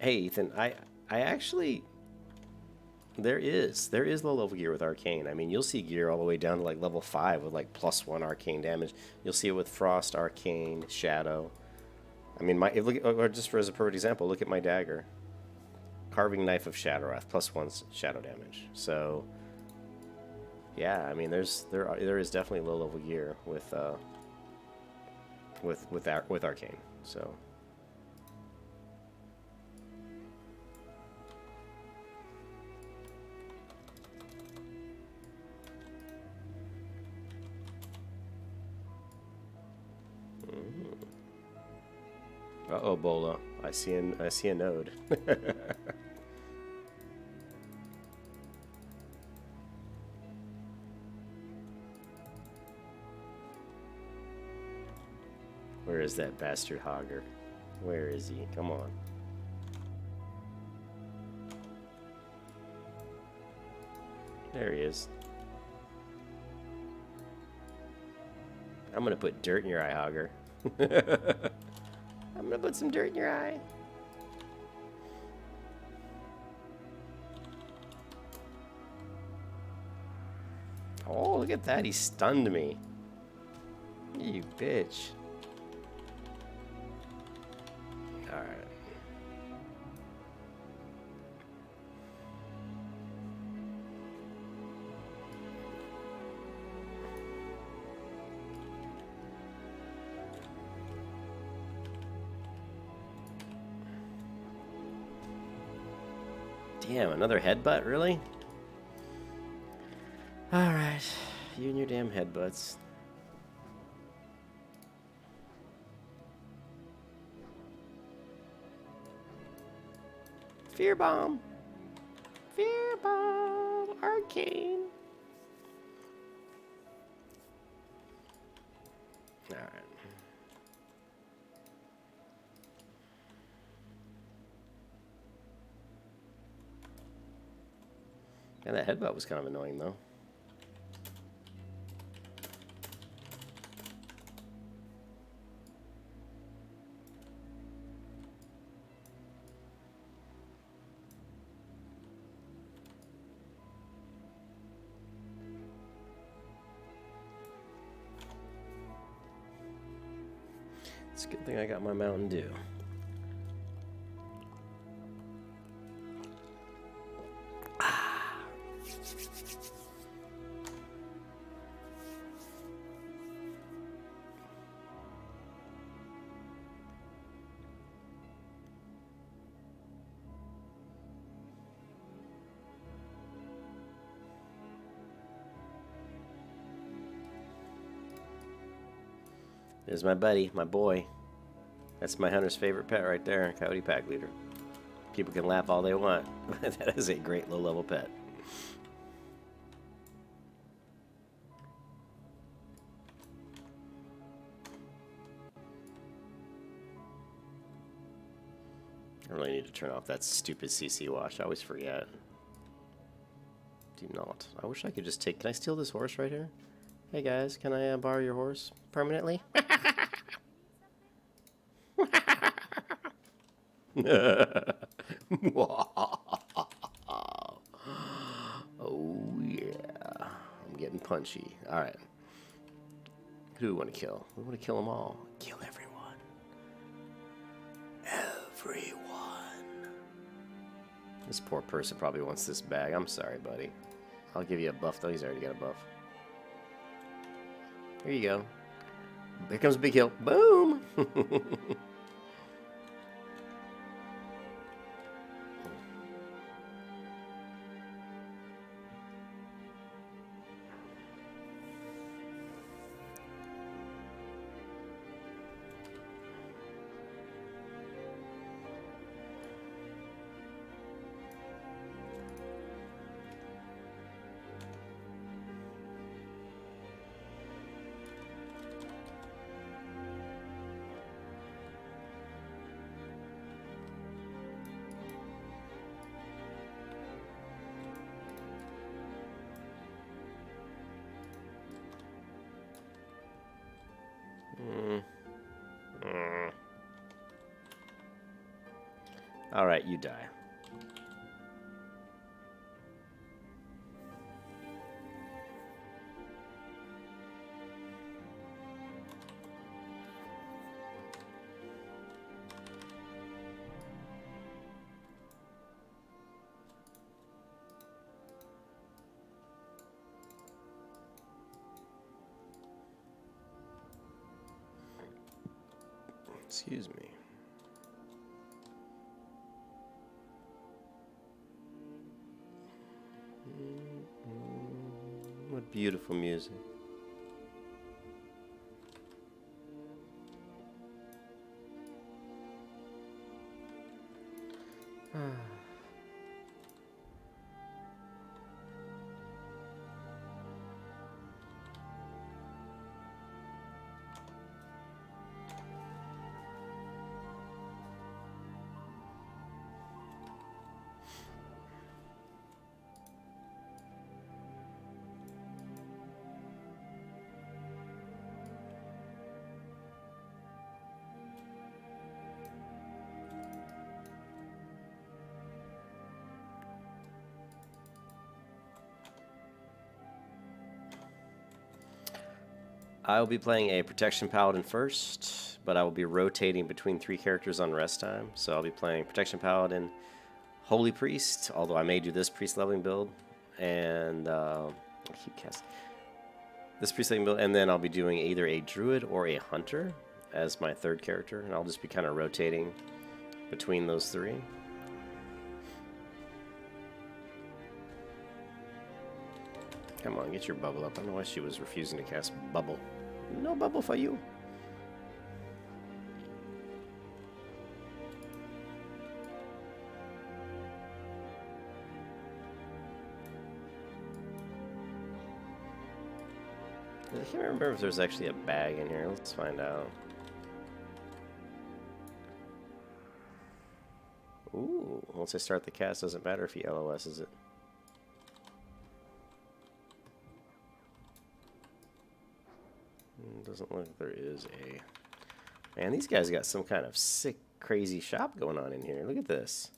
Hey Ethan, I actually there is low level gear with Arcane. I mean, you'll see gear all the way down to like level 5 with like +1 Arcane damage. You'll see it with Frost, Arcane, Shadow. I mean, or just as a perfect example, look at my dagger. Carving Knife of Shadowwrath, +1 Shadow damage. So, yeah, I mean, there is definitely low level gear with Arcane. So. Uh-oh, Bola. I see a node. Where is that bastard Hogger? Where is he? Come on. There he is. I'm gonna put dirt in your eye, Hogger. I'm gonna put some dirt in your eye. Oh, look at that. He stunned me. You bitch. Alright. Damn, another headbutt, really? Alright, you and your damn headbutts. Fear Bomb! Fear Bomb! Arcane! Alright. And that headbutt was kind of annoying, though. It's a good thing I got my Mountain Dew. There's my buddy, my boy. That's my hunter's favorite pet right there, Coyote Pack Leader. People can laugh all they want. That is a great low-level pet. I really need to turn off that stupid CC watch. I always forget. Do not. I wish I could just take... Can I steal this horse right here? Hey guys, can I borrow your horse permanently? Oh yeah. I'm getting punchy. Alright. Who do we want to kill? We want to kill them all. Kill everyone. Everyone. This poor person probably wants this bag. I'm sorry, buddy. I'll give you a buff, though. He's already got a buff. Here you go. Here comes Big Hill. Boom! Alright, you die. Excuse me. What beautiful music. I will be playing a Protection Paladin first, but I will be rotating between 3 characters on rest time. So I'll be playing Protection Paladin, Holy Priest, although I may do this priest leveling build, and I keep casting this priest leveling build, and then I'll be doing either a Druid or a Hunter as my 3rd character, and I'll just be kind of rotating between those 3. Come on, get your bubble up. I don't know why she was refusing to cast bubble. No bubble for you. I can't remember if there's actually a bag in here. Let's find out. Ooh, once I start the cast, doesn't matter if he LOSs it. Doesn't look like there is a... Man, these guys got some kind of sick, crazy shop going on in here. Look at this.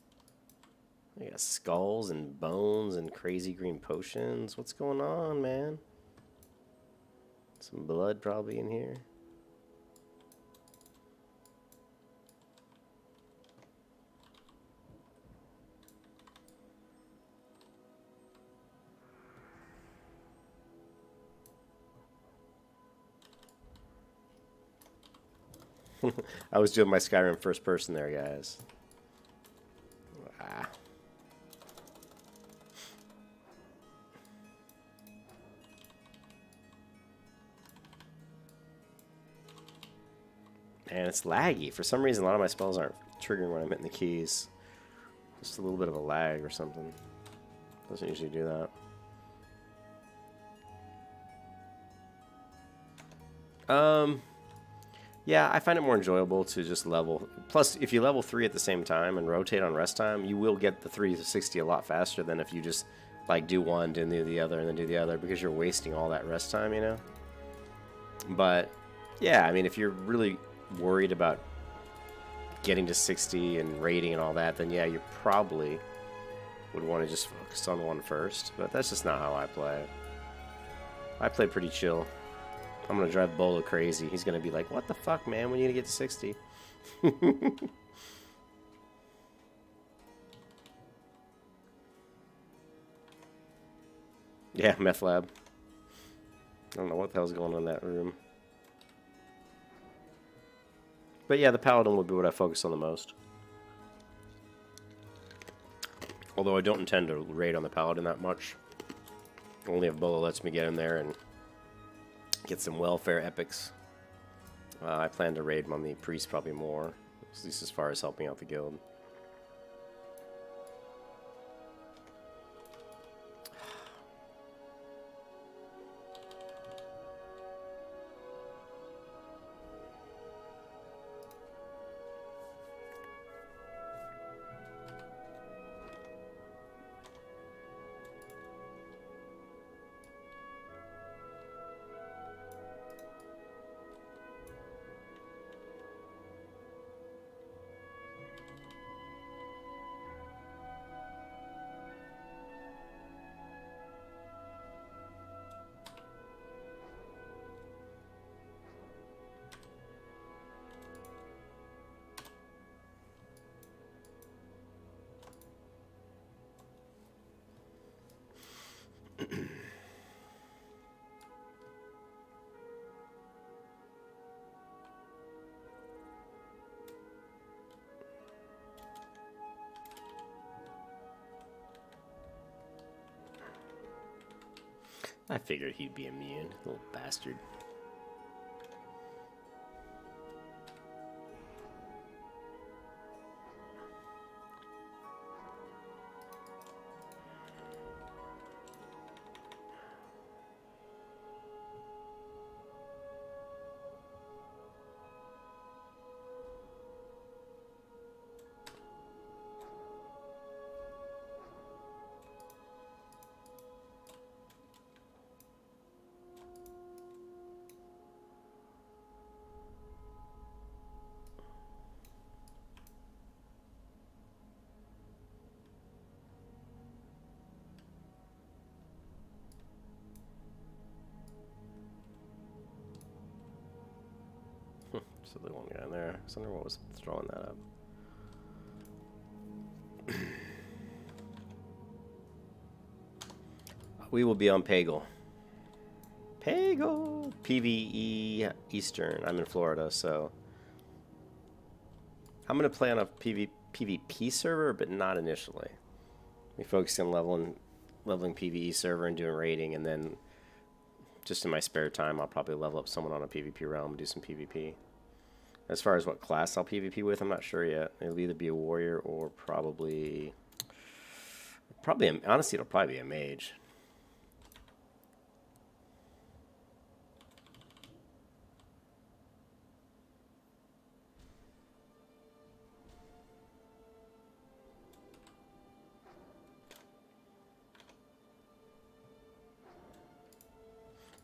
They got skulls and bones and crazy green potions. What's going on, man? Some blood probably in here. I was doing my Skyrim first person there, guys. Ah. Man, it's laggy. For some reason, a lot of my spells aren't triggering when I'm hitting the keys. Just a little bit of a lag or something. Doesn't usually do that. Yeah, I find it more enjoyable to just level. Plus, if you level 3 at the same time and rotate on rest time, you will get the 360 a lot faster than if you just like do one, then do the other, and then do the other, because you're wasting all that rest time, you know? But yeah, I mean, if you're really worried about getting to 60 and rating and all that, then yeah, you probably would want to just focus on one first. But that's just not how I play. I play pretty chill. I'm going to drive Bolo crazy. He's going to be like, what the fuck, man? When are you going to get to 60? Yeah, meth lab. I don't know what the hell's going on in that room. But yeah, the Paladin would be what I focus on the most. Although I don't intend to raid on the Paladin that much. Only if Bolo lets me get in there and get some welfare epics. I plan to raid on the Priest probably more, at least as far as helping out the guild. I figured he'd be immune, little bastard. So the one guy in there. I wonder what was throwing that up. We will be on Pagel. Pagel! PvE Eastern. I'm in Florida, so I'm going to play on a PvP server, but not initially. We focus on leveling PvE server and doing raiding, and then just in my spare time, I'll probably level up someone on a PvP realm and do some PvP. As far as what class I'll PvP with, I'm not sure yet. It'll either be a warrior or honestly, it'll probably be a mage.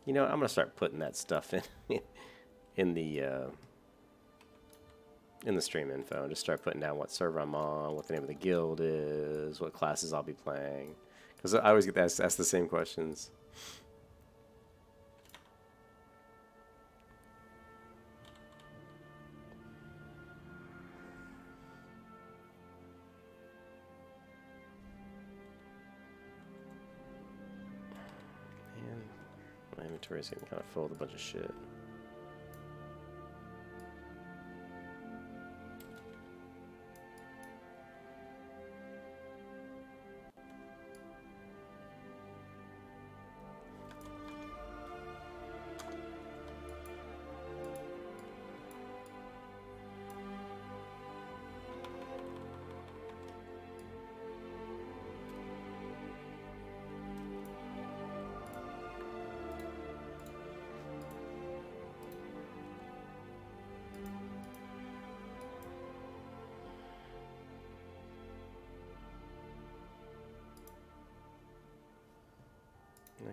You know, I'm gonna start putting that stuff in the stream info, and just start putting down what server I'm on, what the name of the guild is, what classes I'll be playing, because I always get asked the same questions. My inventory is getting kind of full with a bunch of shit.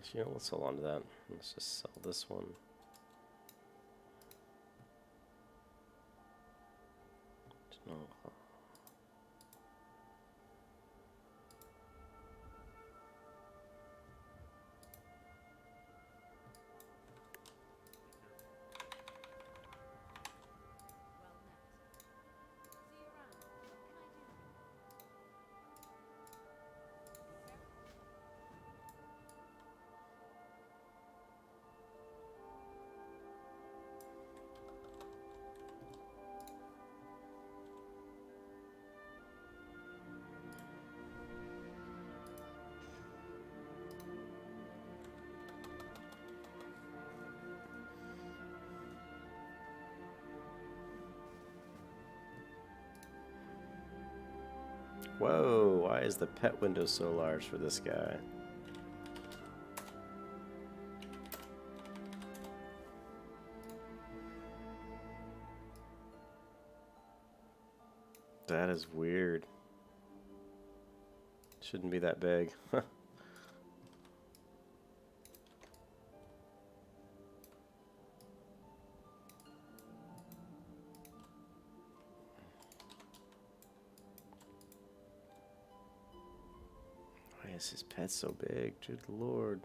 Actually, you know, let's hold on to that. Let's just sell this one. No. Whoa, why is the pet window so large for this guy? That is weird. Shouldn't be that big. Why is his pet so big? Good Lord.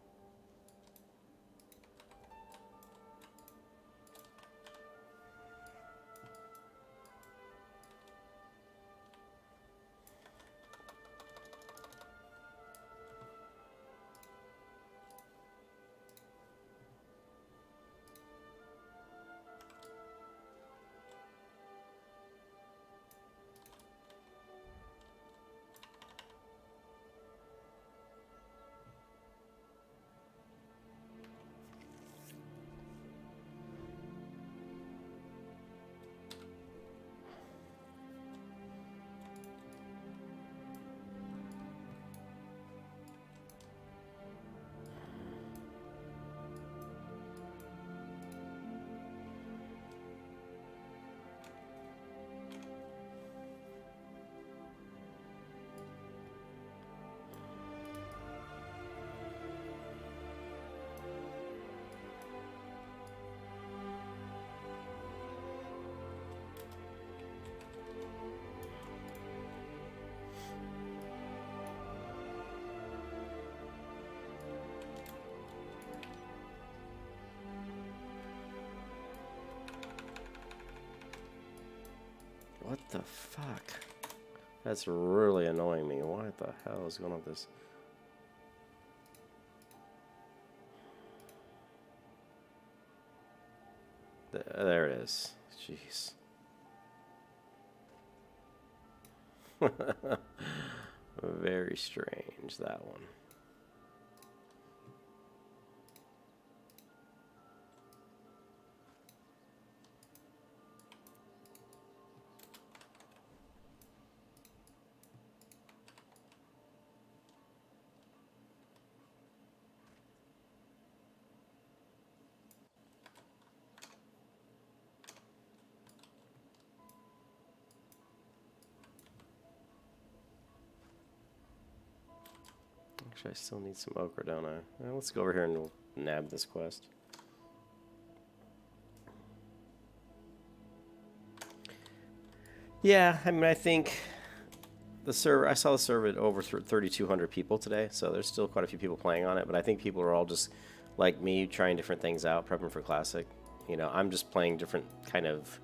What the fuck? That's really annoying me. What the hell is going on with this? There it is. Jeez. Very strange, that one. Actually, I still need some ochre, don't I? Well, let's go over here and we'll nab this quest. Yeah, I mean, I think the server, I saw the server at over 3,200 people today, so there's still quite a few people playing on it, but I think people are all just like me, trying different things out, prepping for Classic. You know, I'm just playing different kind of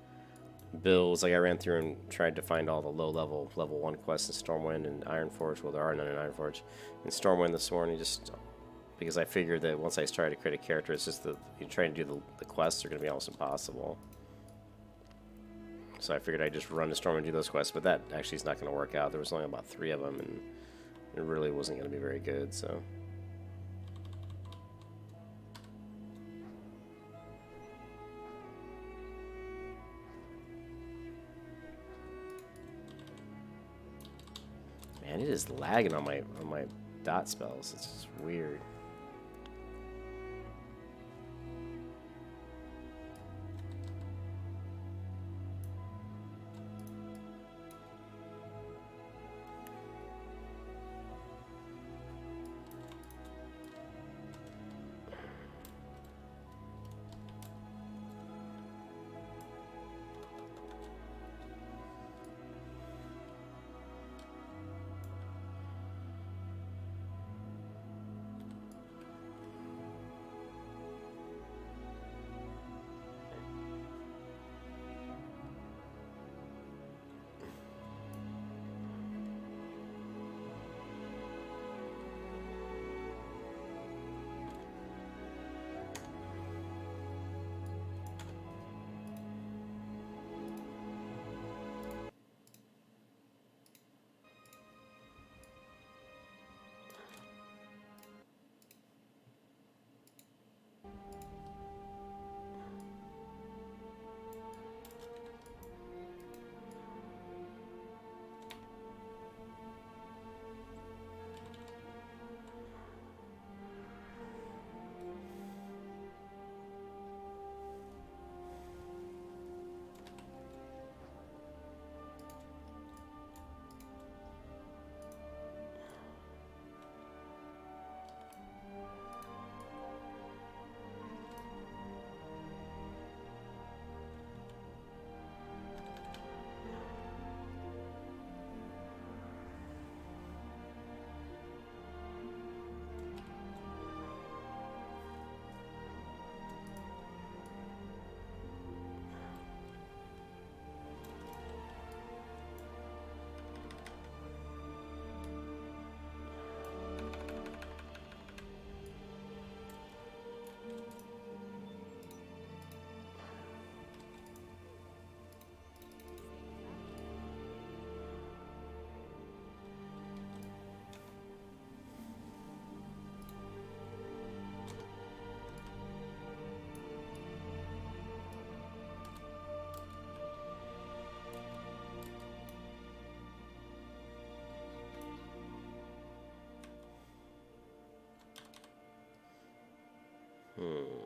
builds. Like I ran through and tried to find all the low-level, level 1 quests in Stormwind and Ironforge. Well, there are none in Ironforge. In Stormwind this morning, just because I figured that once I started to create a character, it's just that you trying to do the quests are going to be almost impossible. So I figured I'd just run to Storm and do those quests, but that actually is not going to work out. There was only about 3 of them, and it really wasn't going to be very good, so... Man, it is lagging on my dot spells. It's just weird. Hmm.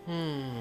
Hmm.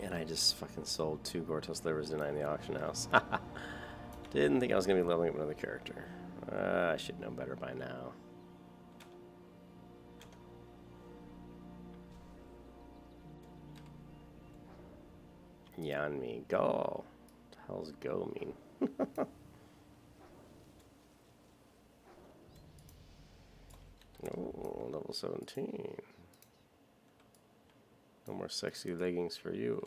And I just fucking sold 2 Gortos livers tonight in the auction house. Didn't think I was going to be leveling up another character. I should know better by now. Yanmi, go. What the hell's go mean? Oh, level 17. No more sexy leggings for you.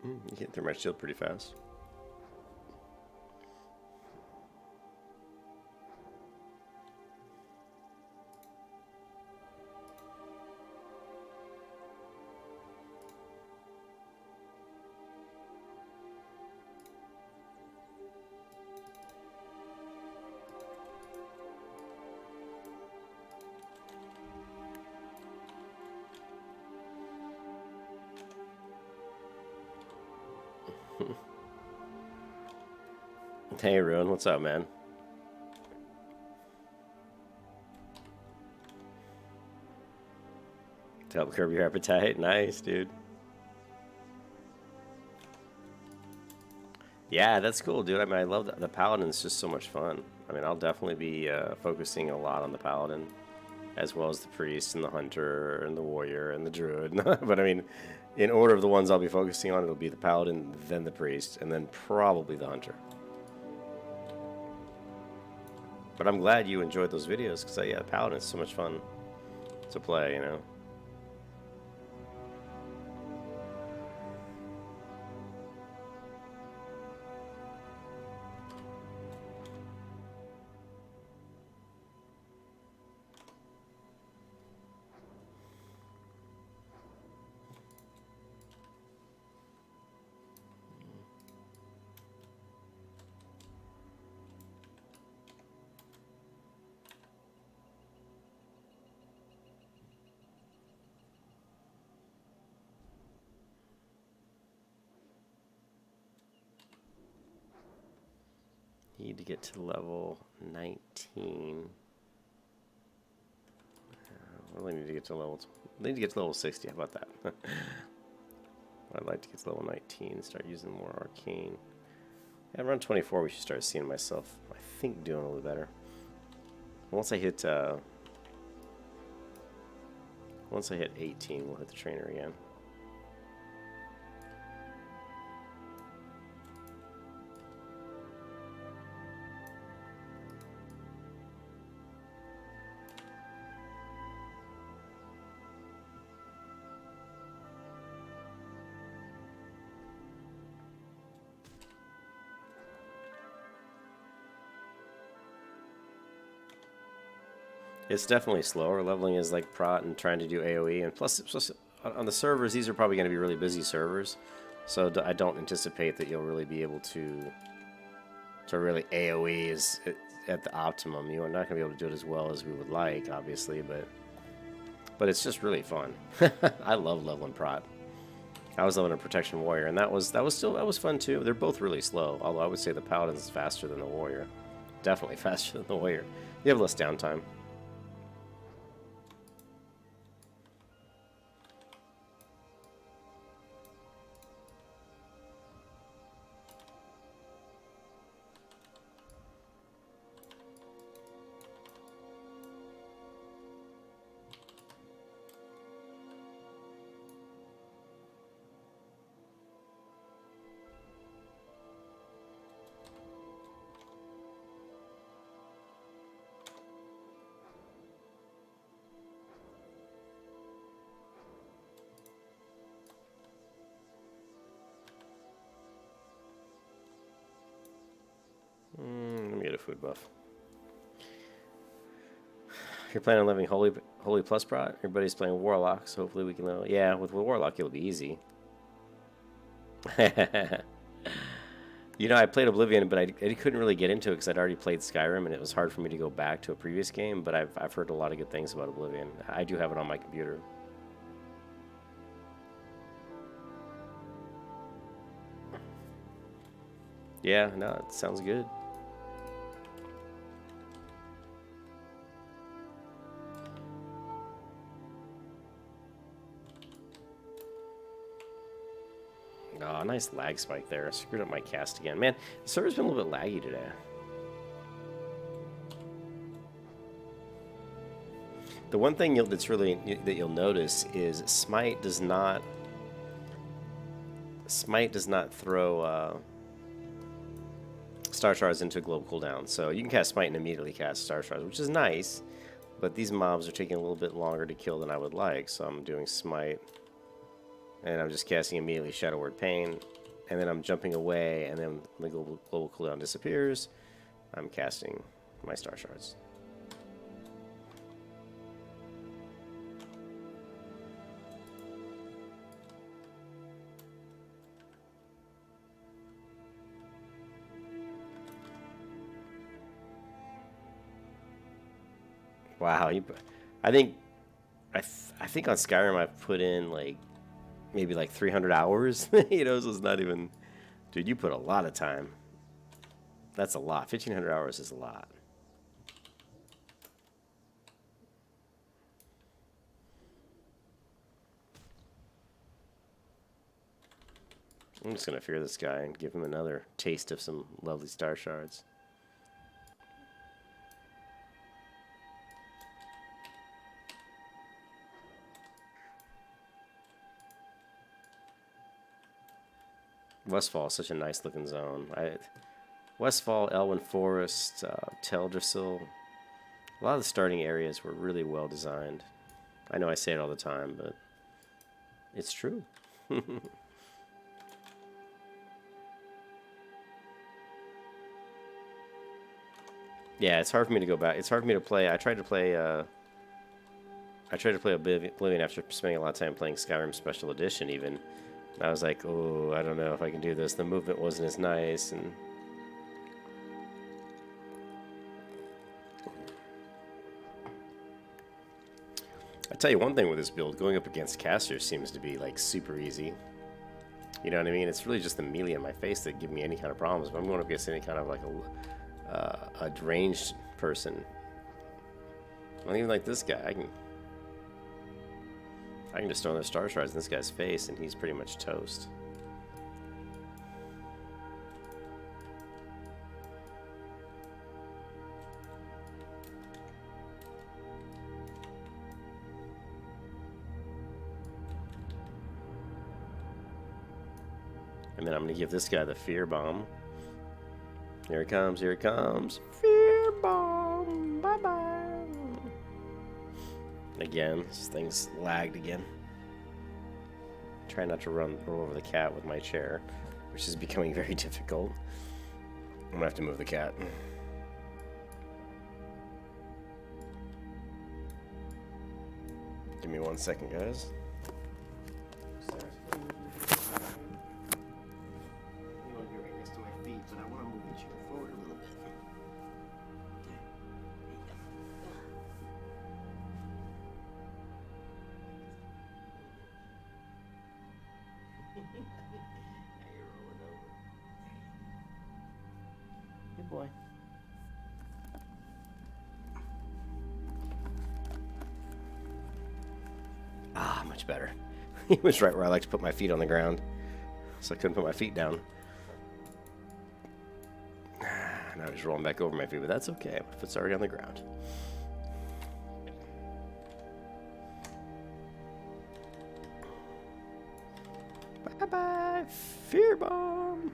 You get through my shield pretty fast. Hey, Ruin, what's up, man? To help curb your appetite? Nice, dude. Yeah, that's cool, dude. I mean, I love the Paladin's just so much fun. I mean, I'll definitely be focusing a lot on the Paladin, as well as the Priest and the Hunter and the Warrior and the Druid. But I mean, in order of the ones I'll be focusing on, it'll be the Paladin, then the Priest, and then probably the Hunter. But I'm glad you enjoyed those videos, because yeah, the Paladin is so much fun to play, you know. Need to get to level 19. Really need to get to level. Need to get to level 60. How about that? I'd like to get to level 19 and start using more Arcane. At around 24, we should start seeing myself, I think, doing a little better. Once I hit 18, we'll hit the trainer again. It's definitely slower. Leveling is like prot and trying to do AoE, and plus on the servers, these are probably going to be really busy servers, so I don't anticipate that you'll really be able to really AoE is at the optimum. You're not going to be able to do it as well as we would like, obviously, but it's just really fun. I love leveling prot. I was leveling a protection warrior, and that was fun too. They're both really slow, although I would say the paladin's faster than the warrior. Definitely faster than the warrior. You have less downtime. Let me get a food buff. You're planning on living Holy Plus Prot? Everybody's playing Warlock, so hopefully we can level. Yeah, with Warlock it'll be easy. You know, I played Oblivion, but I couldn't really get into it because I'd already played Skyrim, and it was hard for me to go back to a previous game, but I've heard a lot of good things about Oblivion. I do have it on my computer. Yeah, no, it sounds good. Oh, nice lag spike there. I screwed up my cast again. Man, the server's been a little bit laggy today. The one thing that's really that you'll notice is Smite does not throw Star Shards into a global cooldown. So you can cast Smite and immediately cast Star Shards, which is nice, but these mobs are taking a little bit longer to kill than I would like, so I'm doing Smite. and I'm just casting immediately Shadow Word Pain, and then I'm jumping away, and then the global cooldown disappears. I'm casting my Star Shards. Wow, I think I think on Skyrim I've put in like maybe like 300 hours. You know, so it's not even. Dude, you put a lot of time. That's a lot. 1,500 hours is a lot. I'm just gonna fear this guy and give him another taste of some lovely Star Shards. Westfall is such a nice looking zone. Westfall, Elwyn Forest, Teldrassil. A lot of the starting areas were really well designed. I know I say it all the time, but it's true. Yeah, it's hard for me to go back. It's hard for me to play. I tried to play Oblivion after spending a lot of time playing Skyrim Special Edition even. I was like, oh, I don't know if I can do this. The movement wasn't as nice, and I tell you one thing with this build, going up against casters seems to be like super easy. You know what I mean? It's really just the melee in my face that give me any kind of problems. But I'm going up against any kind of like a ranged person. Not even like this guy. I can just throw those Star Shards in this guy's face, and he's pretty much toast. And then I'm going to give this guy the Fear Bomb. Here it comes, here it comes. Fear Bomb, bye-bye. Again, this thing's lagged again. Try not to roll over the cat with my chair, which is becoming very difficult. I'm gonna have to move the cat. Give me 1 second, guys. Good boy. Ah, much better. He was right where I like to put my feet on the ground, so I couldn't put my feet down. Now he's rolling back over my feet, but that's okay. My foot's already on the ground. Bye-bye, Fear Bomb.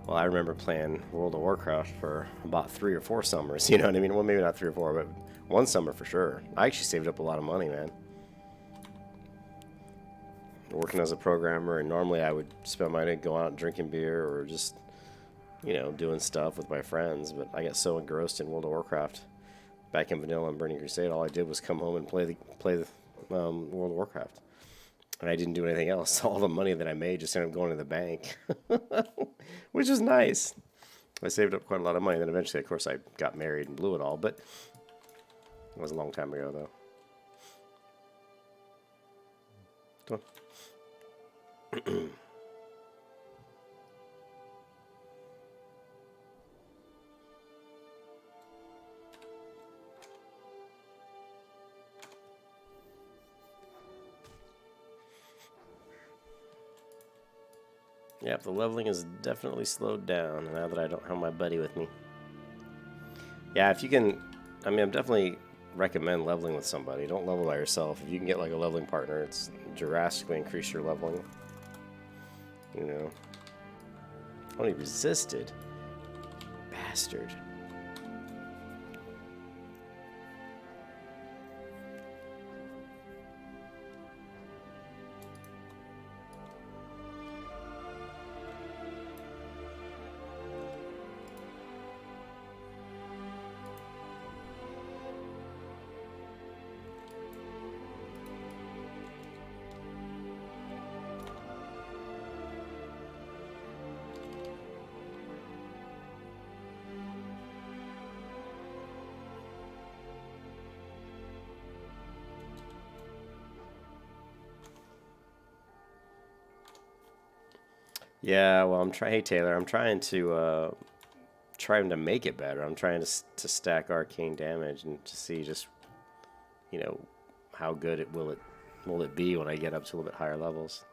Well, I remember playing World of Warcraft for about 3 or 4 summers, you know what I mean? Well, maybe not 3 or 4, but 1 summer for sure. I actually saved up a lot of money, man. Working as a programmer, and normally I would spend my day going out drinking beer or just, you know, doing stuff with my friends, but I got so engrossed in World of Warcraft back in vanilla and Burning Crusade, all I did was come home and play the World of Warcraft. And I didn't do anything else. All the money that I made just ended up going to the bank, which is nice. I saved up quite a lot of money. Then eventually, of course, I got married and blew it all, but it was a long time ago, though. Come on. Yep, the leveling is definitely slowed down now that I don't have my buddy with me. Yeah, if you can, I mean, I'm definitely recommend leveling with somebody. Don't level by yourself. If you can get like a leveling partner, it's drastically increase your leveling. You know. Oh, he resisted. Bastard. Yeah, well, I'm trying. Hey, Taylor, I'm trying to make it better. I'm trying to stack arcane damage and to see just, you know, how good will it be when I get up to a little bit higher levels.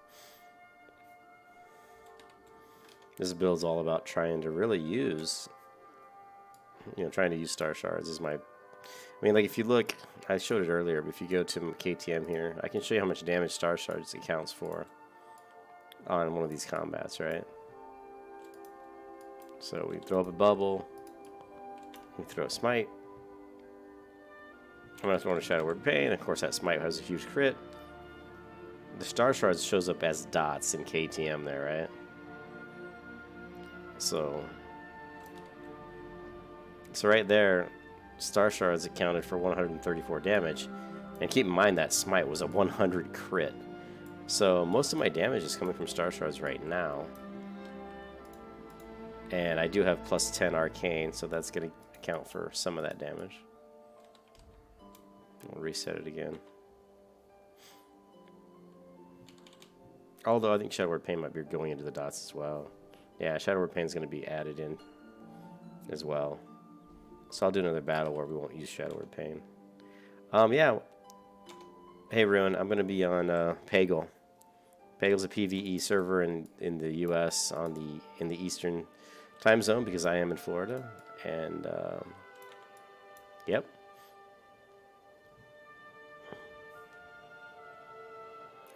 This build's all about trying to really use, you know, trying to use star shards is my. I mean, like if you look, I showed it earlier, but if you go to KTM here, I can show you how much damage star shards accounts for on one of these combats, right? So we throw up a bubble, we throw a smite. I'm going to throw in a Shadow Word Pain. Of course, that smite has a huge crit. The star shards shows up as dots in KTM there, right? So right there, star shards accounted for 134 damage, and keep in mind that smite was a 100 crit. So most of my damage is coming from star shards right now. And I do have plus 10 arcane, so that's going to account for some of that damage. We'll reset it again. Although I think Shadow Word Pain might be going into the dots as well. Yeah, Shadow Word Pain is going to be added in as well. So I'll do another battle where we won't use Shadow Word Pain. Yeah. Hey, Ruin, I'm going to be on Pagel. Pagel's a PvE server in the U.S. in the Eastern time zone because I am in Florida, and yep.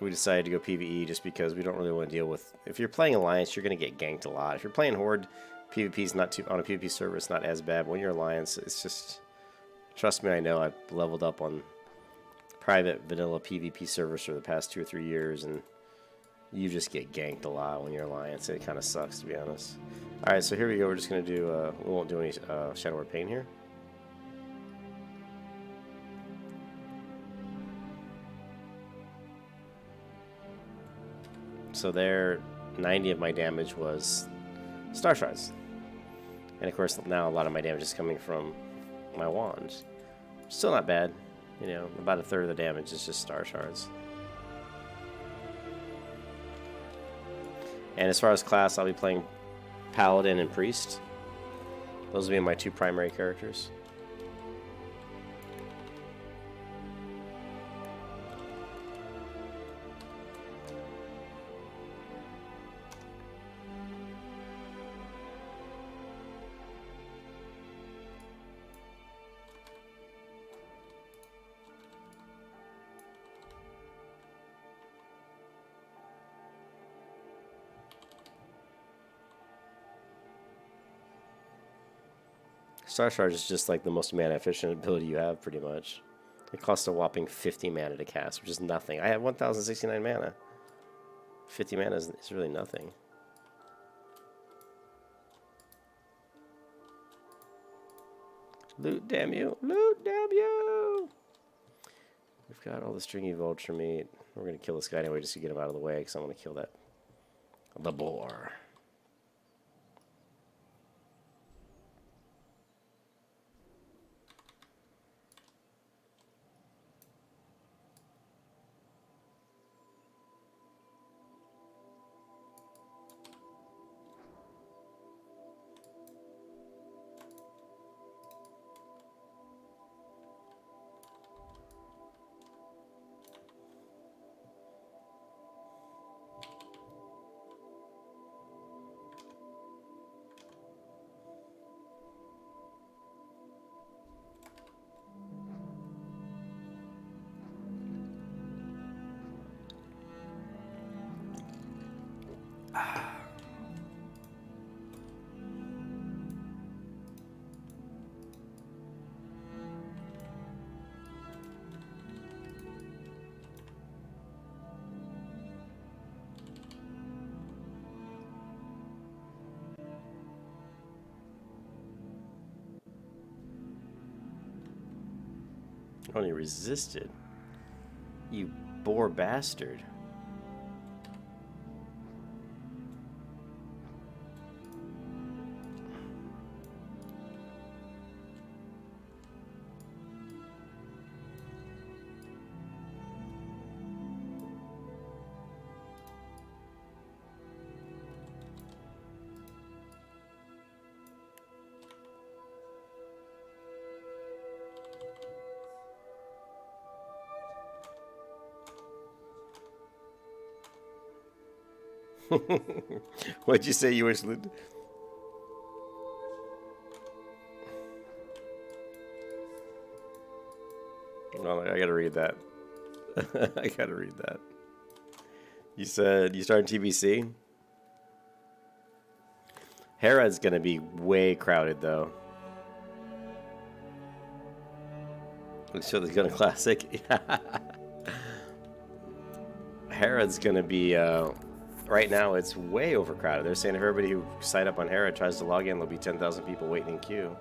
We decided to go PvE just because we don't really want to deal with. If you're playing Alliance, you're going to get ganked a lot. If you're playing Horde, PvP's not too on a PvP server. It's not as bad. But when you're Alliance, it's just. Trust me, I know. I've leveled up on private vanilla PvP servers for the past 2 or 3 years, and you just get ganked a lot when you're Alliance. It kind of sucks, to be honest. Alright, so here we go. We're just going to do, we won't do any Shadow Word Pain here. So there, 90 of my damage was star shards. And of course, now a lot of my damage is coming from my wands. Still not bad. You know, about a third of the damage is just star shards. And as far as class, I'll be playing Paladin and Priest. Those will be my 2 primary characters. Star Charge is just like the most mana efficient ability you have, pretty much. It costs a whopping 50 mana to cast, which is nothing. I have 1,069 mana. 50 mana is really nothing. Loot, damn you! Loot, damn you! We've got all the stringy vulture meat. We're going to kill this guy anyway just to get him out of the way, because I want to kill the boar. Only resisted. You boar bastard. What'd you say you were slid? Well, I gotta read that. I gotta read that. You said you started TBC? Herod's gonna be way crowded though. Let's show the Gun Classic. Herod's gonna be right now it's way overcrowded. They're saying if everybody who signed up on Herod tries to log in, there'll be 10,000 people waiting in queue.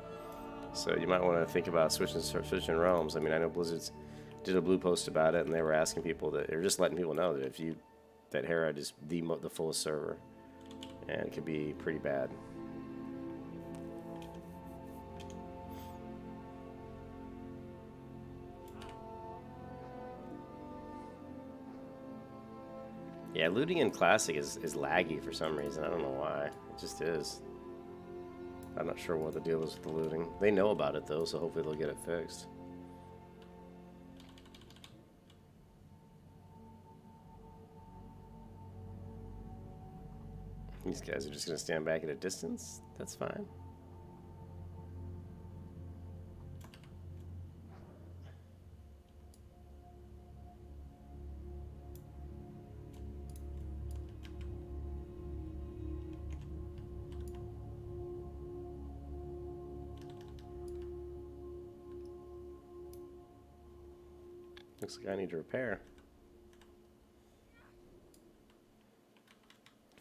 So you might want to think about switching realms. I mean, I know Blizzard's did a blue post about it, and they were asking people that they're just letting people know that if you that Herod is the fullest server, and it could be pretty bad. Yeah, looting in Classic is laggy for some reason. I don't know why. It just is. I'm not sure what the deal is with the looting. They know about it, though, so hopefully they'll get it fixed. These guys are just going to stand back at a distance? That's fine. Looks like I need to repair.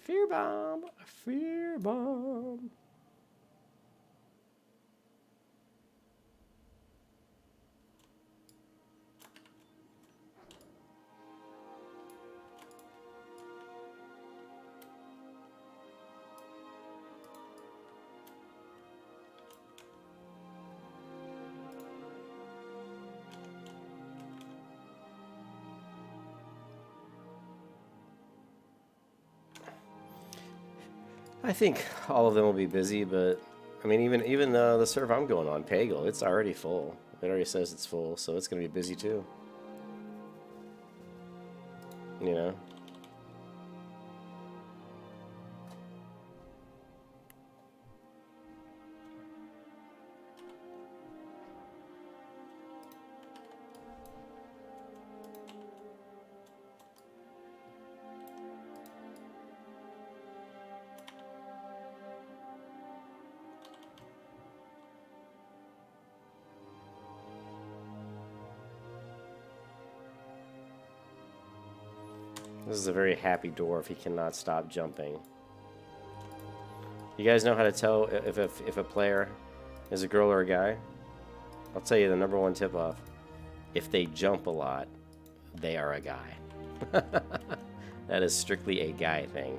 Fear bomb! Fear bomb! I think all of them will be busy, but I mean, even the server I'm going on, Pagel, it's already full. It already says it's full, so it's going to be busy too. You know? This is a very happy dwarf. He cannot stop jumping. You guys know how to tell if a player is a girl or a guy? I'll tell you the #1 tip-off. If they jump a lot, they are a guy. That is strictly a guy thing.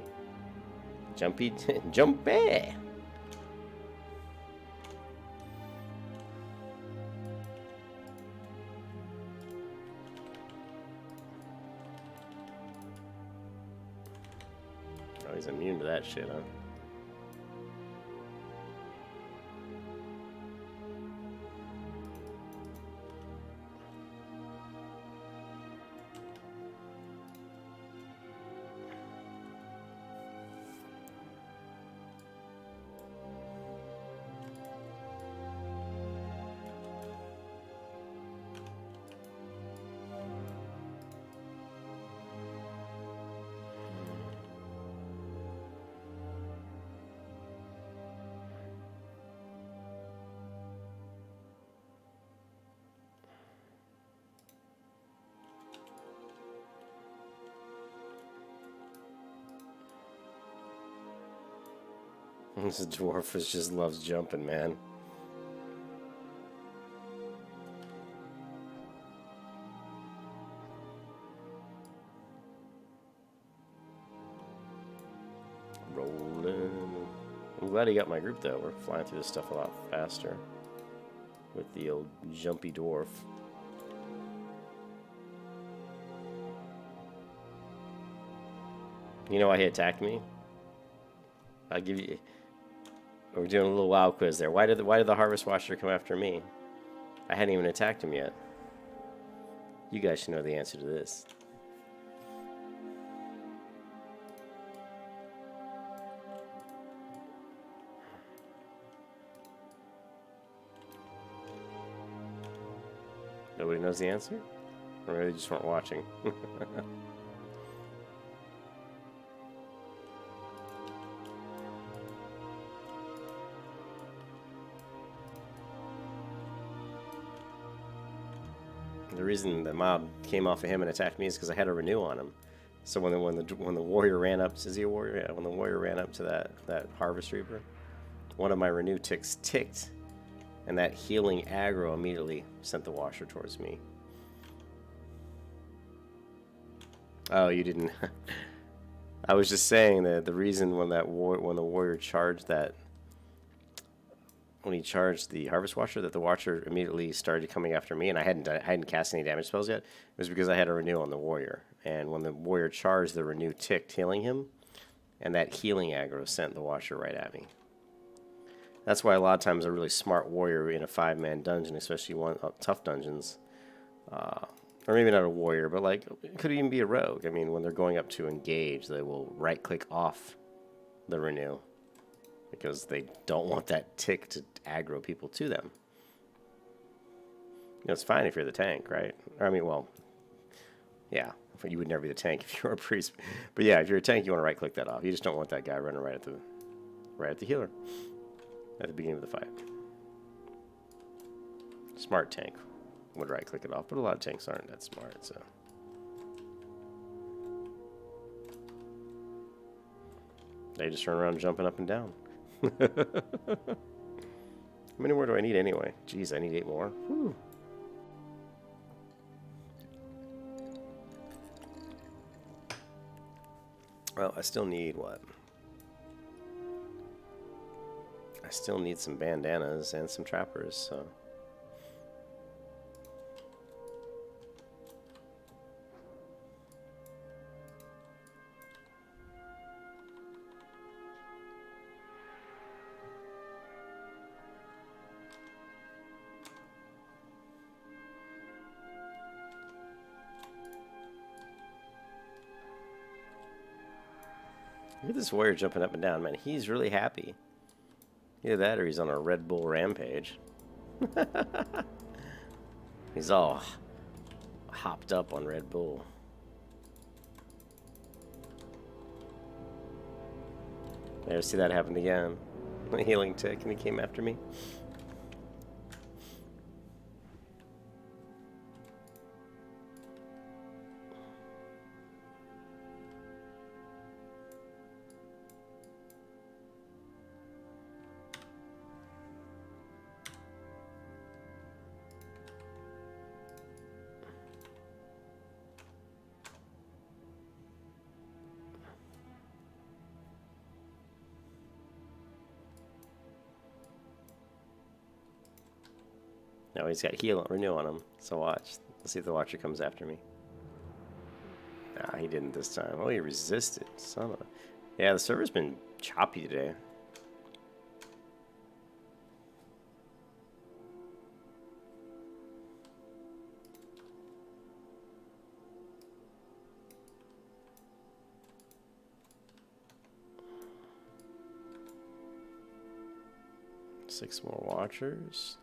Jumpy, jumpy! He's immune to that shit, huh? This dwarf just loves jumping, man. Rolling. I'm glad he got my group though. We're flying through this stuff a lot faster with the old jumpy dwarf. You know why he attacked me? I'll give you. We're doing a little WoW quiz there. Why did the Harvest Watcher come after me? I hadn't even attacked him yet. You guys should know the answer to this. Nobody knows the answer? Or maybe they just weren't watching. The reason the mob came off of him and attacked me is because I had a renew on him. So when the warrior ran up, is he a warrior? Yeah, when the warrior ran up to that Harvest Reaper, one of my renew ticks ticked, and that healing aggro immediately sent the Washer towards me. Oh, you didn't. I was just saying that the reason when the warrior charged when he charged the Harvest Watcher, that the Watcher immediately started coming after me, and I hadn't cast any damage spells yet. It was because I had a renew on the warrior, and when the warrior charged, the renew ticked, healing him, and that healing aggro sent the Watcher right at me. That's why a lot of times a really smart warrior in a 5-man dungeon, especially tough dungeons, or maybe not a warrior, but like it could even be a rogue. I mean, when they're going up to engage, they will right-click off the renew because they don't want that tick to aggro people to them. You know, it's fine if you're the tank, right? I mean, well, yeah, you would never be the tank if you were a priest. But yeah, if you're a tank, you want to right-click that off. You just don't want that guy running right at the healer at the beginning of the fight. Smart tank would right-click it off, but a lot of tanks aren't that smart, so. They just run around jumping up and down. How many more do I need anyway? Jeez, I need 8 more. Whew. Well, I still need what? I still need some bandanas and some trappers, so. Look at this warrior jumping up and down, man. He's really happy. Either that or he's on a Red Bull rampage. He's all hopped up on Red Bull. There, see that happened again. A healing tick, and he came after me. No, he's got renew on him. So watch. Let's see if the Watcher comes after me. Nah, he didn't this time. Oh, he resisted. Son of a... Yeah, the server's been choppy today. Six more Watchers.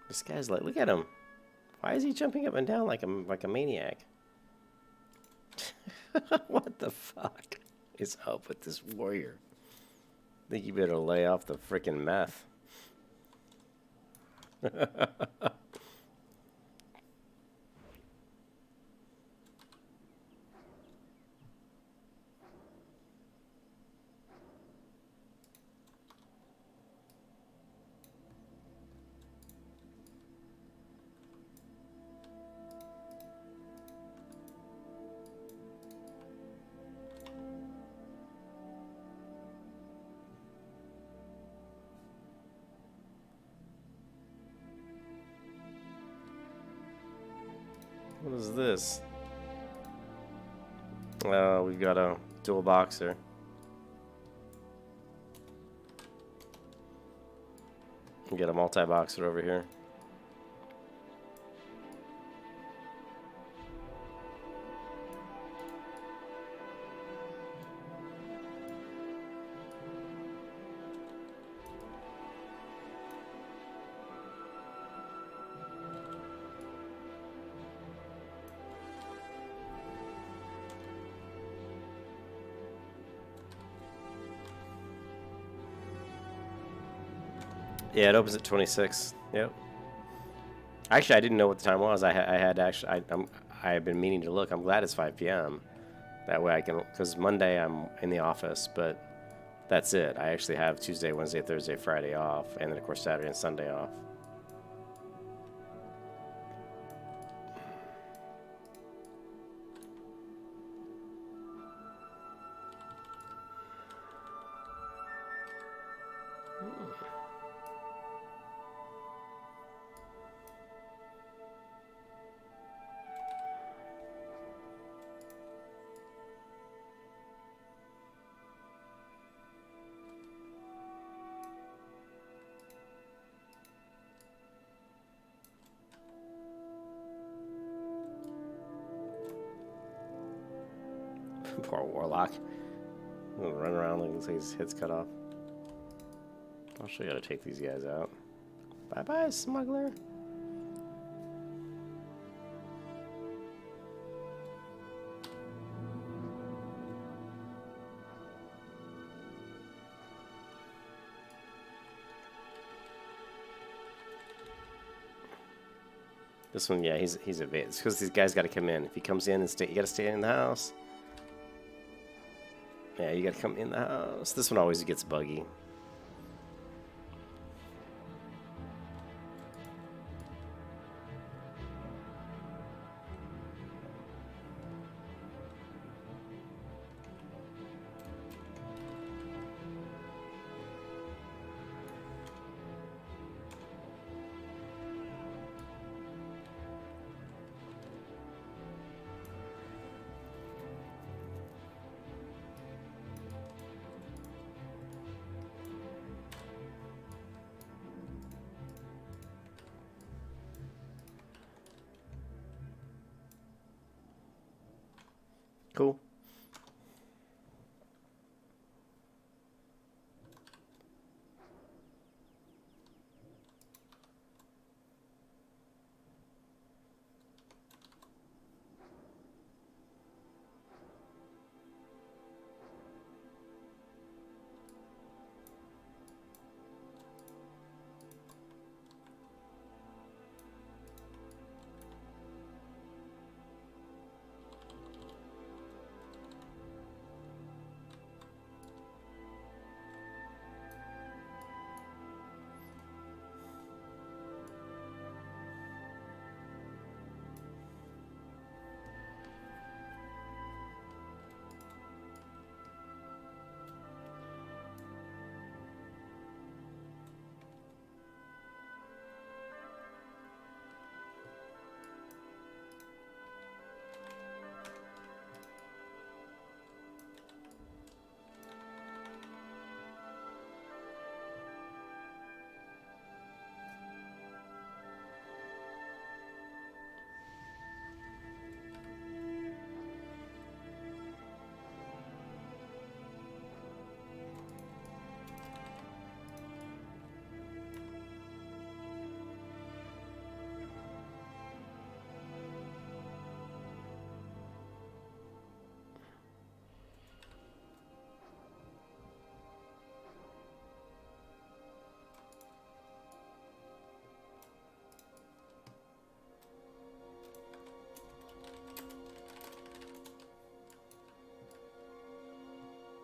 This guy's like, look at him. Why is he jumping up and down like a maniac? What the fuck is up with this warrior? I think you better lay off the frickin' meth. What is this? We've got a dual boxer. We got a multi-boxer over here. Yeah, it opens at 26. Yep. Actually, I didn't know what the time was. I had actually. I have been meaning to look. I'm glad it's 5 p.m. That way I can, because Monday I'm in the office, but that's it. I actually have Tuesday, Wednesday, Thursday, Friday off, and then of course Saturday and Sunday off. Poor Warlock. He'll run around like looks like his head's cut off. I'll show you how to take these guys out. Bye bye, smuggler. This one, yeah, he's evaded. It's because these guys got to come in. If he comes in and stay, you got to stay in the house. Yeah, you got to come in the house. This one always gets buggy. Cool.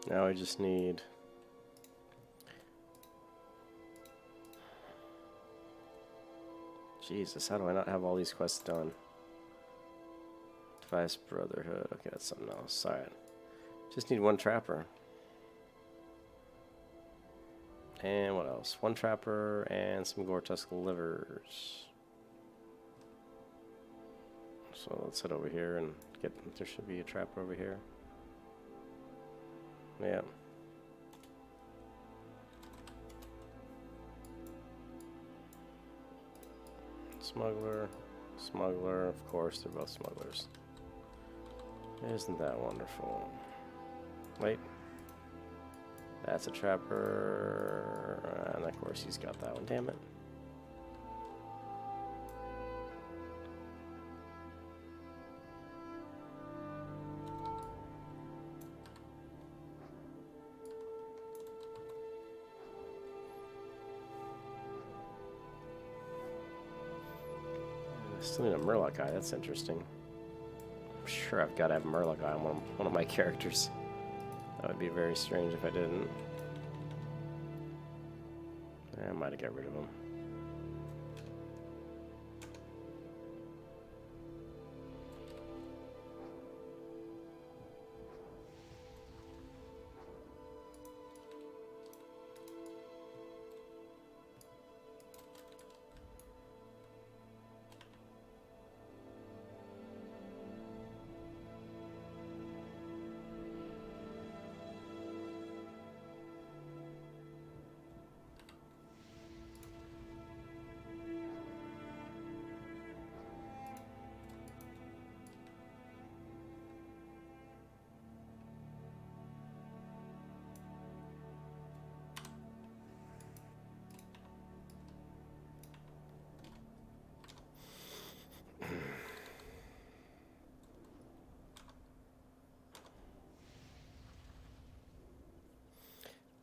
Now I just need... Jesus, how do I not have all these quests done? Device Brotherhood. Okay, that's something else. Alright. Just need one trapper. And what else? One trapper and some Gortusk livers. So let's head over here and get... There should be a trapper over here. Yeah. Smuggler. Smuggler. Of course, they're both smugglers. Isn't that wonderful? Wait. That's a trapper. And of course he's got that one. Damn it. I still need a Murloc eye. That's interesting. I'm sure I've got to have a Murloc eye on one of my characters. That would be very strange if I didn't. I might have got rid of him.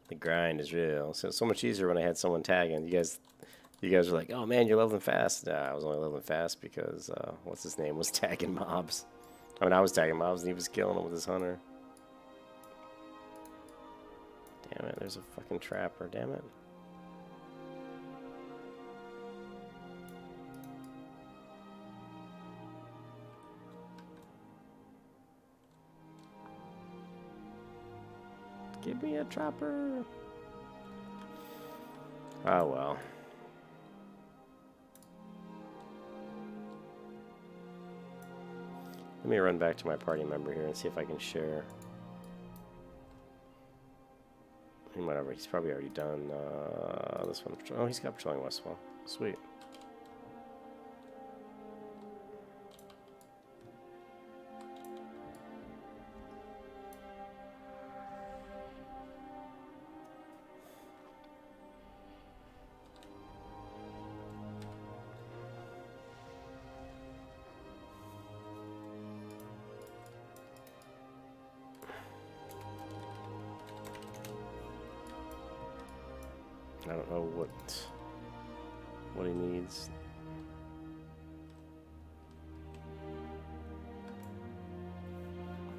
The grind is real. So much easier when I had someone tagging. You guys were like, "Oh man, you're leveling fast." Nah, I was only leveling fast because what's his name was tagging mobs. I mean, I was tagging mobs and he was killing them with his hunter. Damn it! There's a fucking trapper. Damn it! Give me a trapper. Oh well. Let me run back to my party member here and see if I can share. Whatever, he's probably already done this one. Oh, he's got patrolling Westwall. Sweet. I don't know what he needs.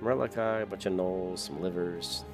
Murloc eye, a bunch of gnolls, some livers.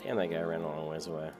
Damn, that guy ran a long ways away.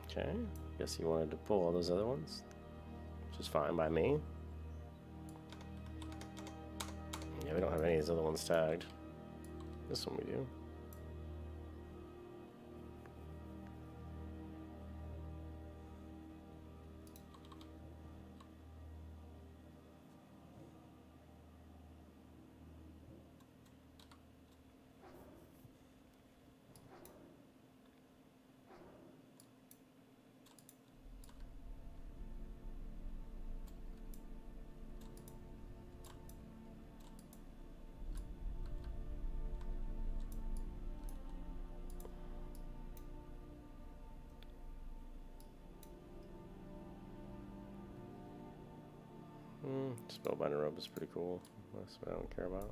Okay, guess he wanted to pull all those other ones, which is fine by me. Yeah, we don't have any of these other ones tagged. This one we do. Spellbinder robe is pretty cool. That's what I don't care about.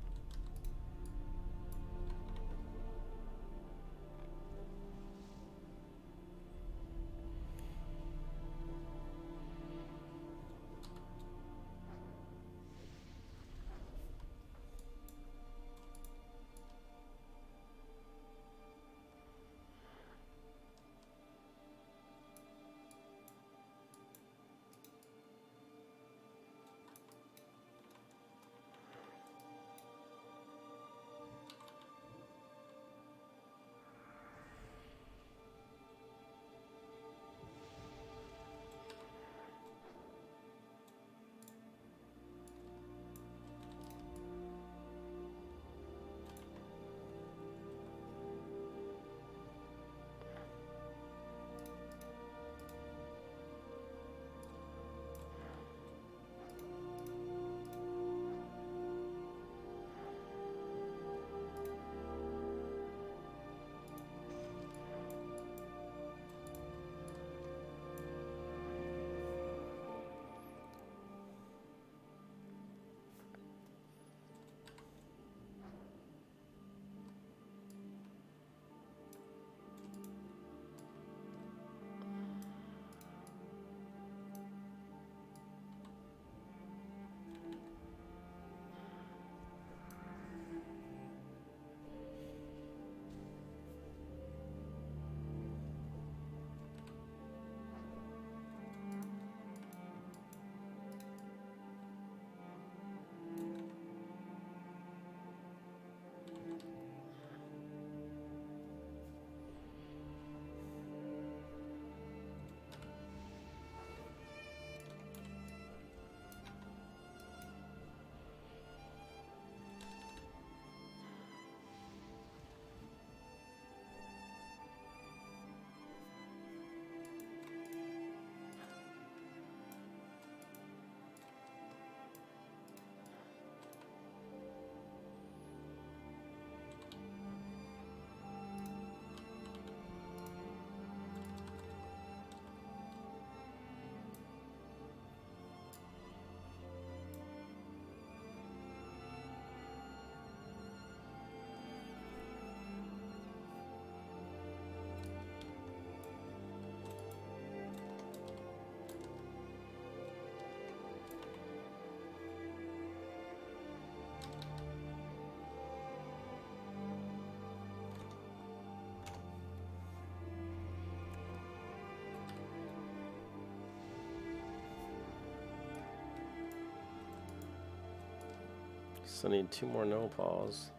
So I need 2 more no paws.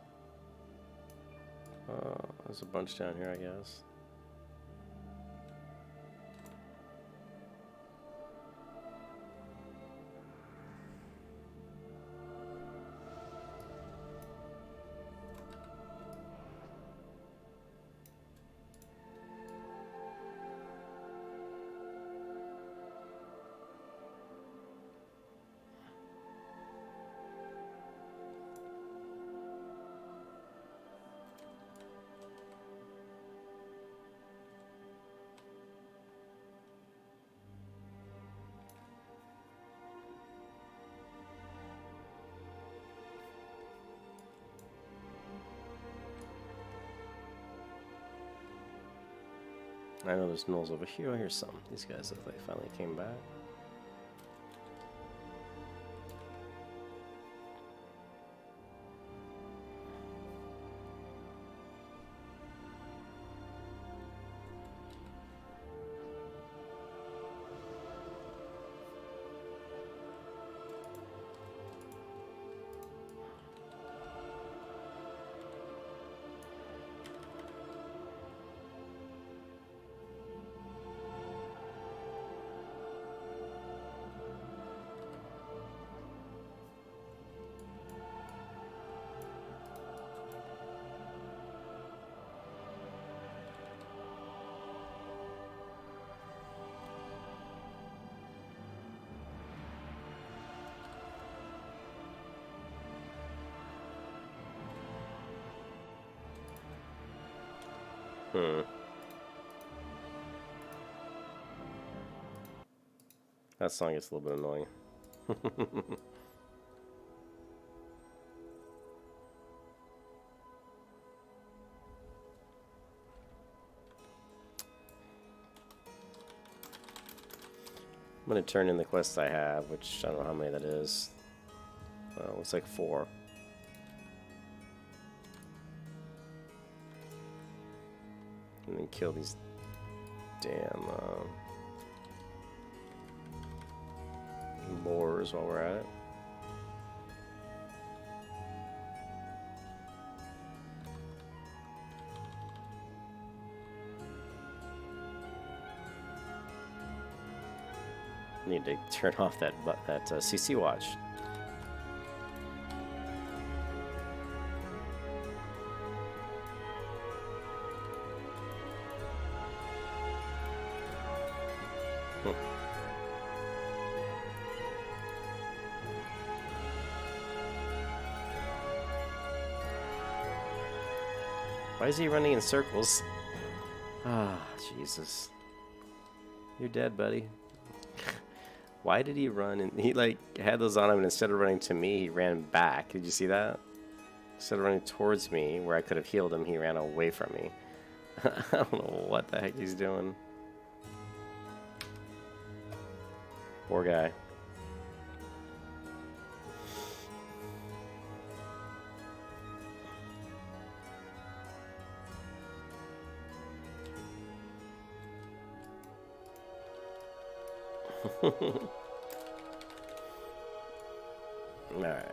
There's a bunch down here, I guess. I know there's gnolls over here. Oh, here's some. These guys look like they finally came back. That song gets a little bit annoying. I'm gonna turn in the quests I have, which I don't know how many that is. Looks like 4. And then kill these damn boars while we're at it. Need to turn off that CC watch. Why is he running in circles? Ah, Jesus. You're dead, buddy. Why did he run? And he like had those on him, and instead of running to me, he ran back. Did you see that? Instead of running towards me, where I could have healed him, he ran away from me. I don't know what the heck he's doing. Poor guy. All right.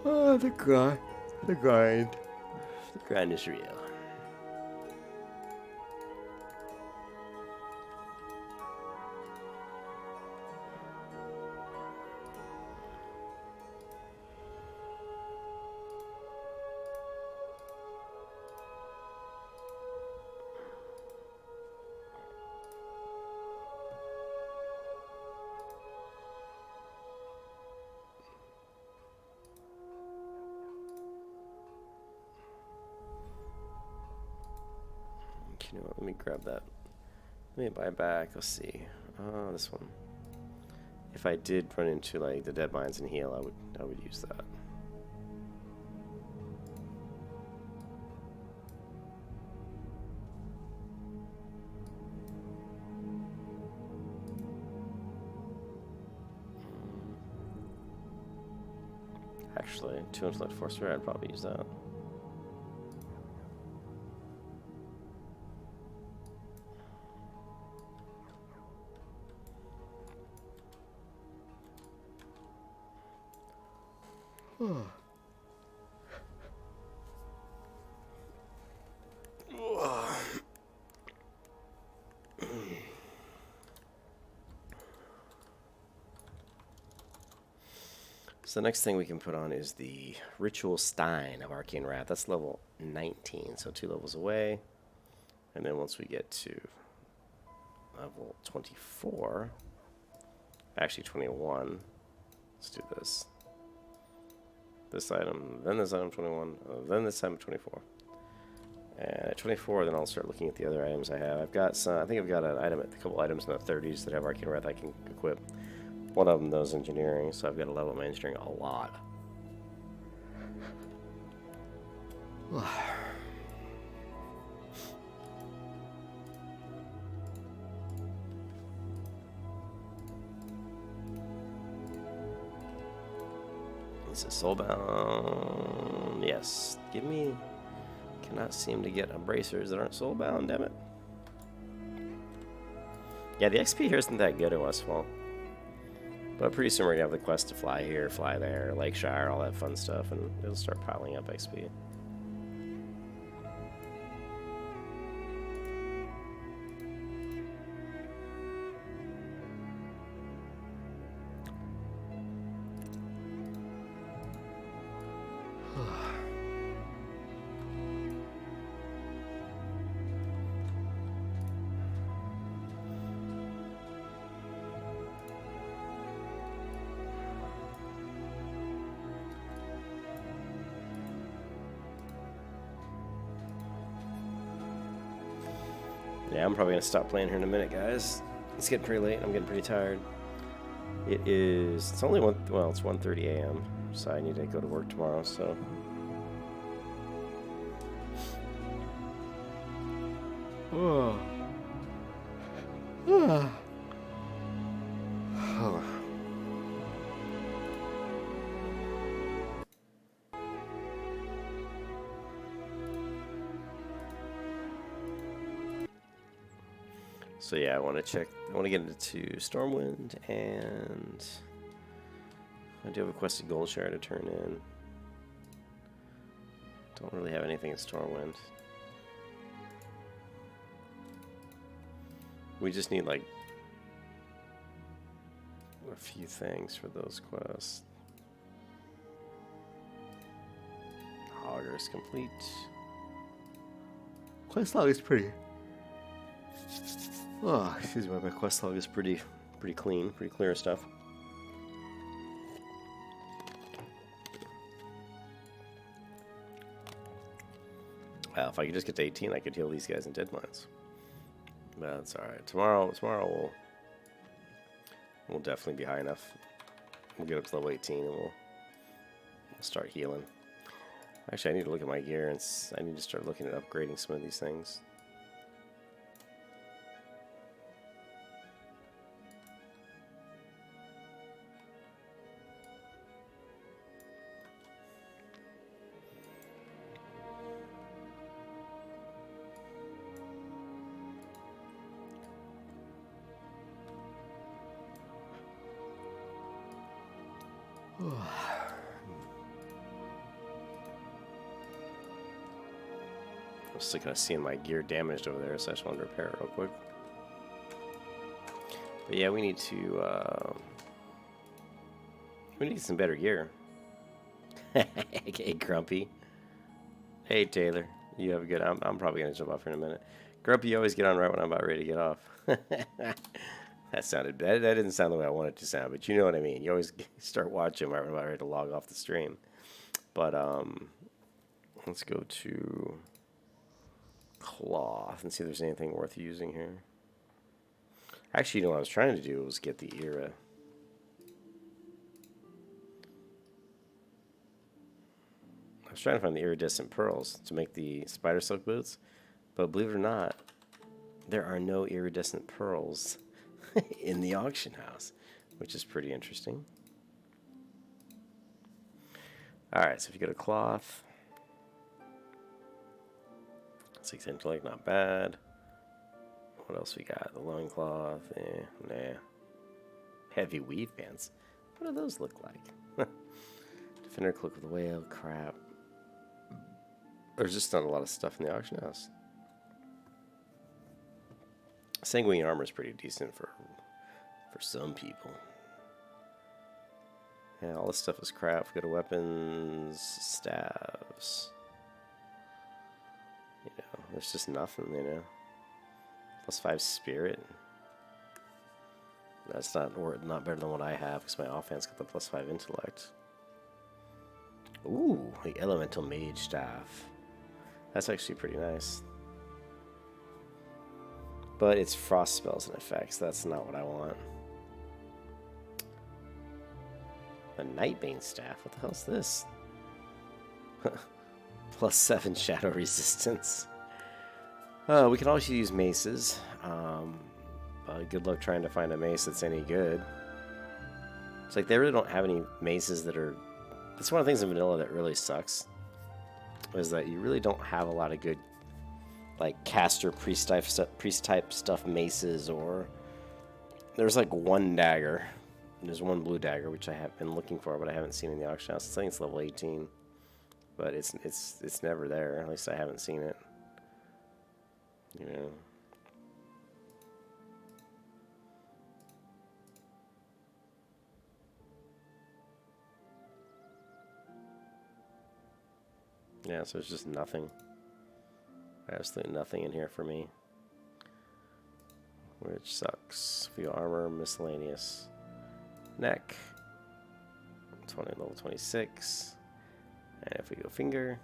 Oh, the grind is real. You know what, let me grab that. Let me buy back. Let's see. This one. If I did run into like the dead mines and heal, I would use that. Actually, 2 intellect force rare, I'd probably use that. So the next thing we can put on is the Ritual Stein of Arcane Wrath. That's level 19, so 2 levels away. And then once we get to level 24, actually 21, let's do this. This item, then this item 21, then this item 24. And at 24, then I'll start looking at the other items I have. I've got some, I think I've got a couple items in the 30s that have Arcane Wrath I can equip. One of them does engineering, so I've got to level my engineering a lot. Is it soulbound? Yes. Give me... Cannot seem to get bracers that aren't soulbound, damn it. Yeah, the XP here isn't that good in Westfall. But pretty soon we're going to have the quest to fly here, fly there, Lakeshire, all that fun stuff, and it'll start piling up XP. Yeah, I'm probably going to stop playing here in a minute, guys. It's getting pretty late. I'm getting pretty tired. It's only it's 1:30 a.m., so I need to go to work tomorrow, so... Oh. Oh. So yeah, I want to get into Stormwind, and I do have a quested gold share to turn in. Don't really have anything in Stormwind. We just need like a few things for those quests. Augur is complete. Quest log is pretty. Oh, excuse me, my quest log is pretty clean, pretty clear stuff. Well, if I could just get to 18, I could heal these guys in Deadmines. But that's alright. Tomorrow we'll definitely be high enough. We'll get up to level 18 and we'll start healing. Actually, I need to look at my gear, and I need to start looking at upgrading some of these things. I'm still kind of seeing my gear damaged over there, so I just wanted to repair it real quick. But yeah, we need to get some better gear. Hey, Grumpy. Hey, Taylor. You have a good... I'm probably going to jump off here in a minute. Grumpy, you always get on right when I'm about ready to get off. That sounded bad. That didn't sound the way I wanted it to sound, but you know what I mean. You always start watching right when I'm about ready to log off the stream. But let's go to cloth and see if there's anything worth using here. Actually, you know what I was trying to do was get the era. I was trying to find the iridescent pearls to make the spider silk boots, but believe it or not, there are no iridescent pearls in the auction house, which is pretty interesting. Alright, so if you go to cloth, 6 intellect, not bad. What else we got? The loincloth, nah. Heavy weave pants. What do those look like? Defender Cloak of the Whale, crap. There's just not a lot of stuff in the auction house. Sanguine armor is pretty decent for some people. Yeah, all this stuff is crap. Go to weapons, staves. You know, there's just nothing, you know. +5 spirit. That's not better than what I have because my offense got the +5 intellect. Ooh, the elemental mage staff. That's actually pretty nice. But it's frost spells and effects. That's not what I want. The Nightbane staff. What the hell's this? +7 shadow resistance. We can also use maces. But good luck trying to find a mace that's any good. It's like they really don't have any maces that are... That's one of the things in vanilla that really sucks. Is that you really don't have a lot of good, like, caster priest type stuff maces, or... There's like one dagger. There's one blue dagger, which I have been looking for, but I haven't seen in the auction house. I think it's level 18. But it's never there. At least I haven't seen it. You know... Yeah, so it's just nothing. Absolutely nothing in here for me. Which sucks. Feel armor, miscellaneous. Neck. 20, level 26. And if we go finger,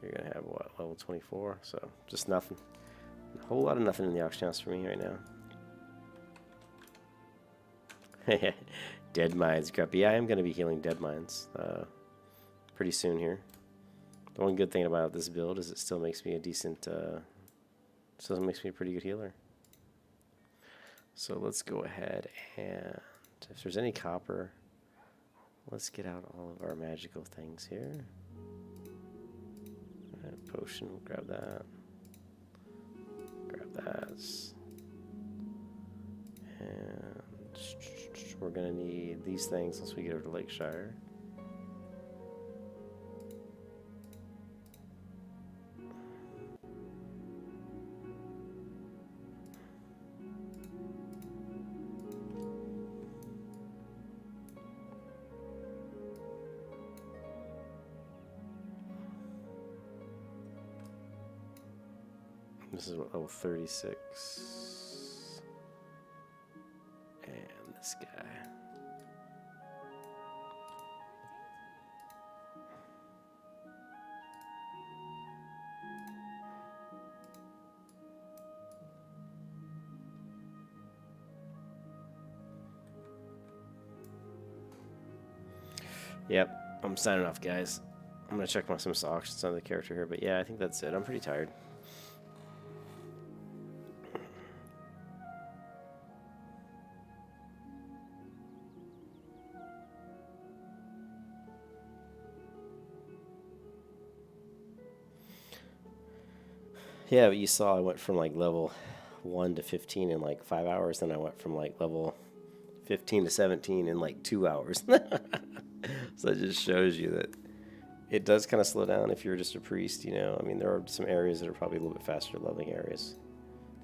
you're going to have what? Level 24. So just nothing. A whole lot of nothing in the auction house for me right now. Dead Mines. Yeah, I am going to be healing Dead Mines. Pretty soon here. The one good thing about this build is it still makes me a decent, still makes me a pretty good healer. So let's go ahead and, if there's any copper, let's get out all of our magical things here. Potion, we'll grab that. Grab that. And we're gonna need these things once we get over to Lakeshire. This is what, level 36. And this guy. Yep, I'm signing off, guys. I'm gonna check some auctions on the character here, but yeah, I think that's it. I'm pretty tired. Yeah, but you saw I went from like level 1 to 15 in like 5 hours, then I went from like level 15 to 17 in like 2 hours. So it just shows you that it does kind of slow down if you're just a priest, you know. I mean, there are some areas that are probably a little bit faster leveling areas.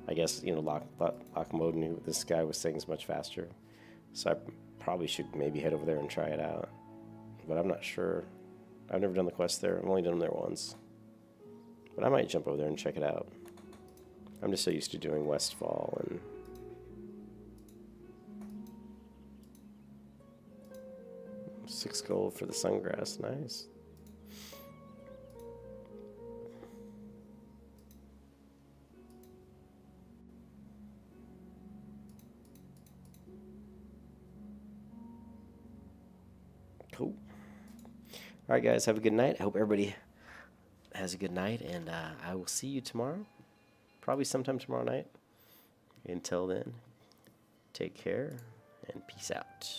I guess, you know, Lockmoden, who this guy was saying, is much faster. So I probably should maybe head over there and try it out. But I'm not sure. I've never done the quest there. I've only done them there once. But I might jump over there and check it out. I'm just so used to doing Westfall and... $6 gold for the sungrass, nice. Cool. Alright guys, have a good night. I hope everybody has a good night, and I will see you tomorrow. Probably sometime tomorrow night. Until then, take care and peace out.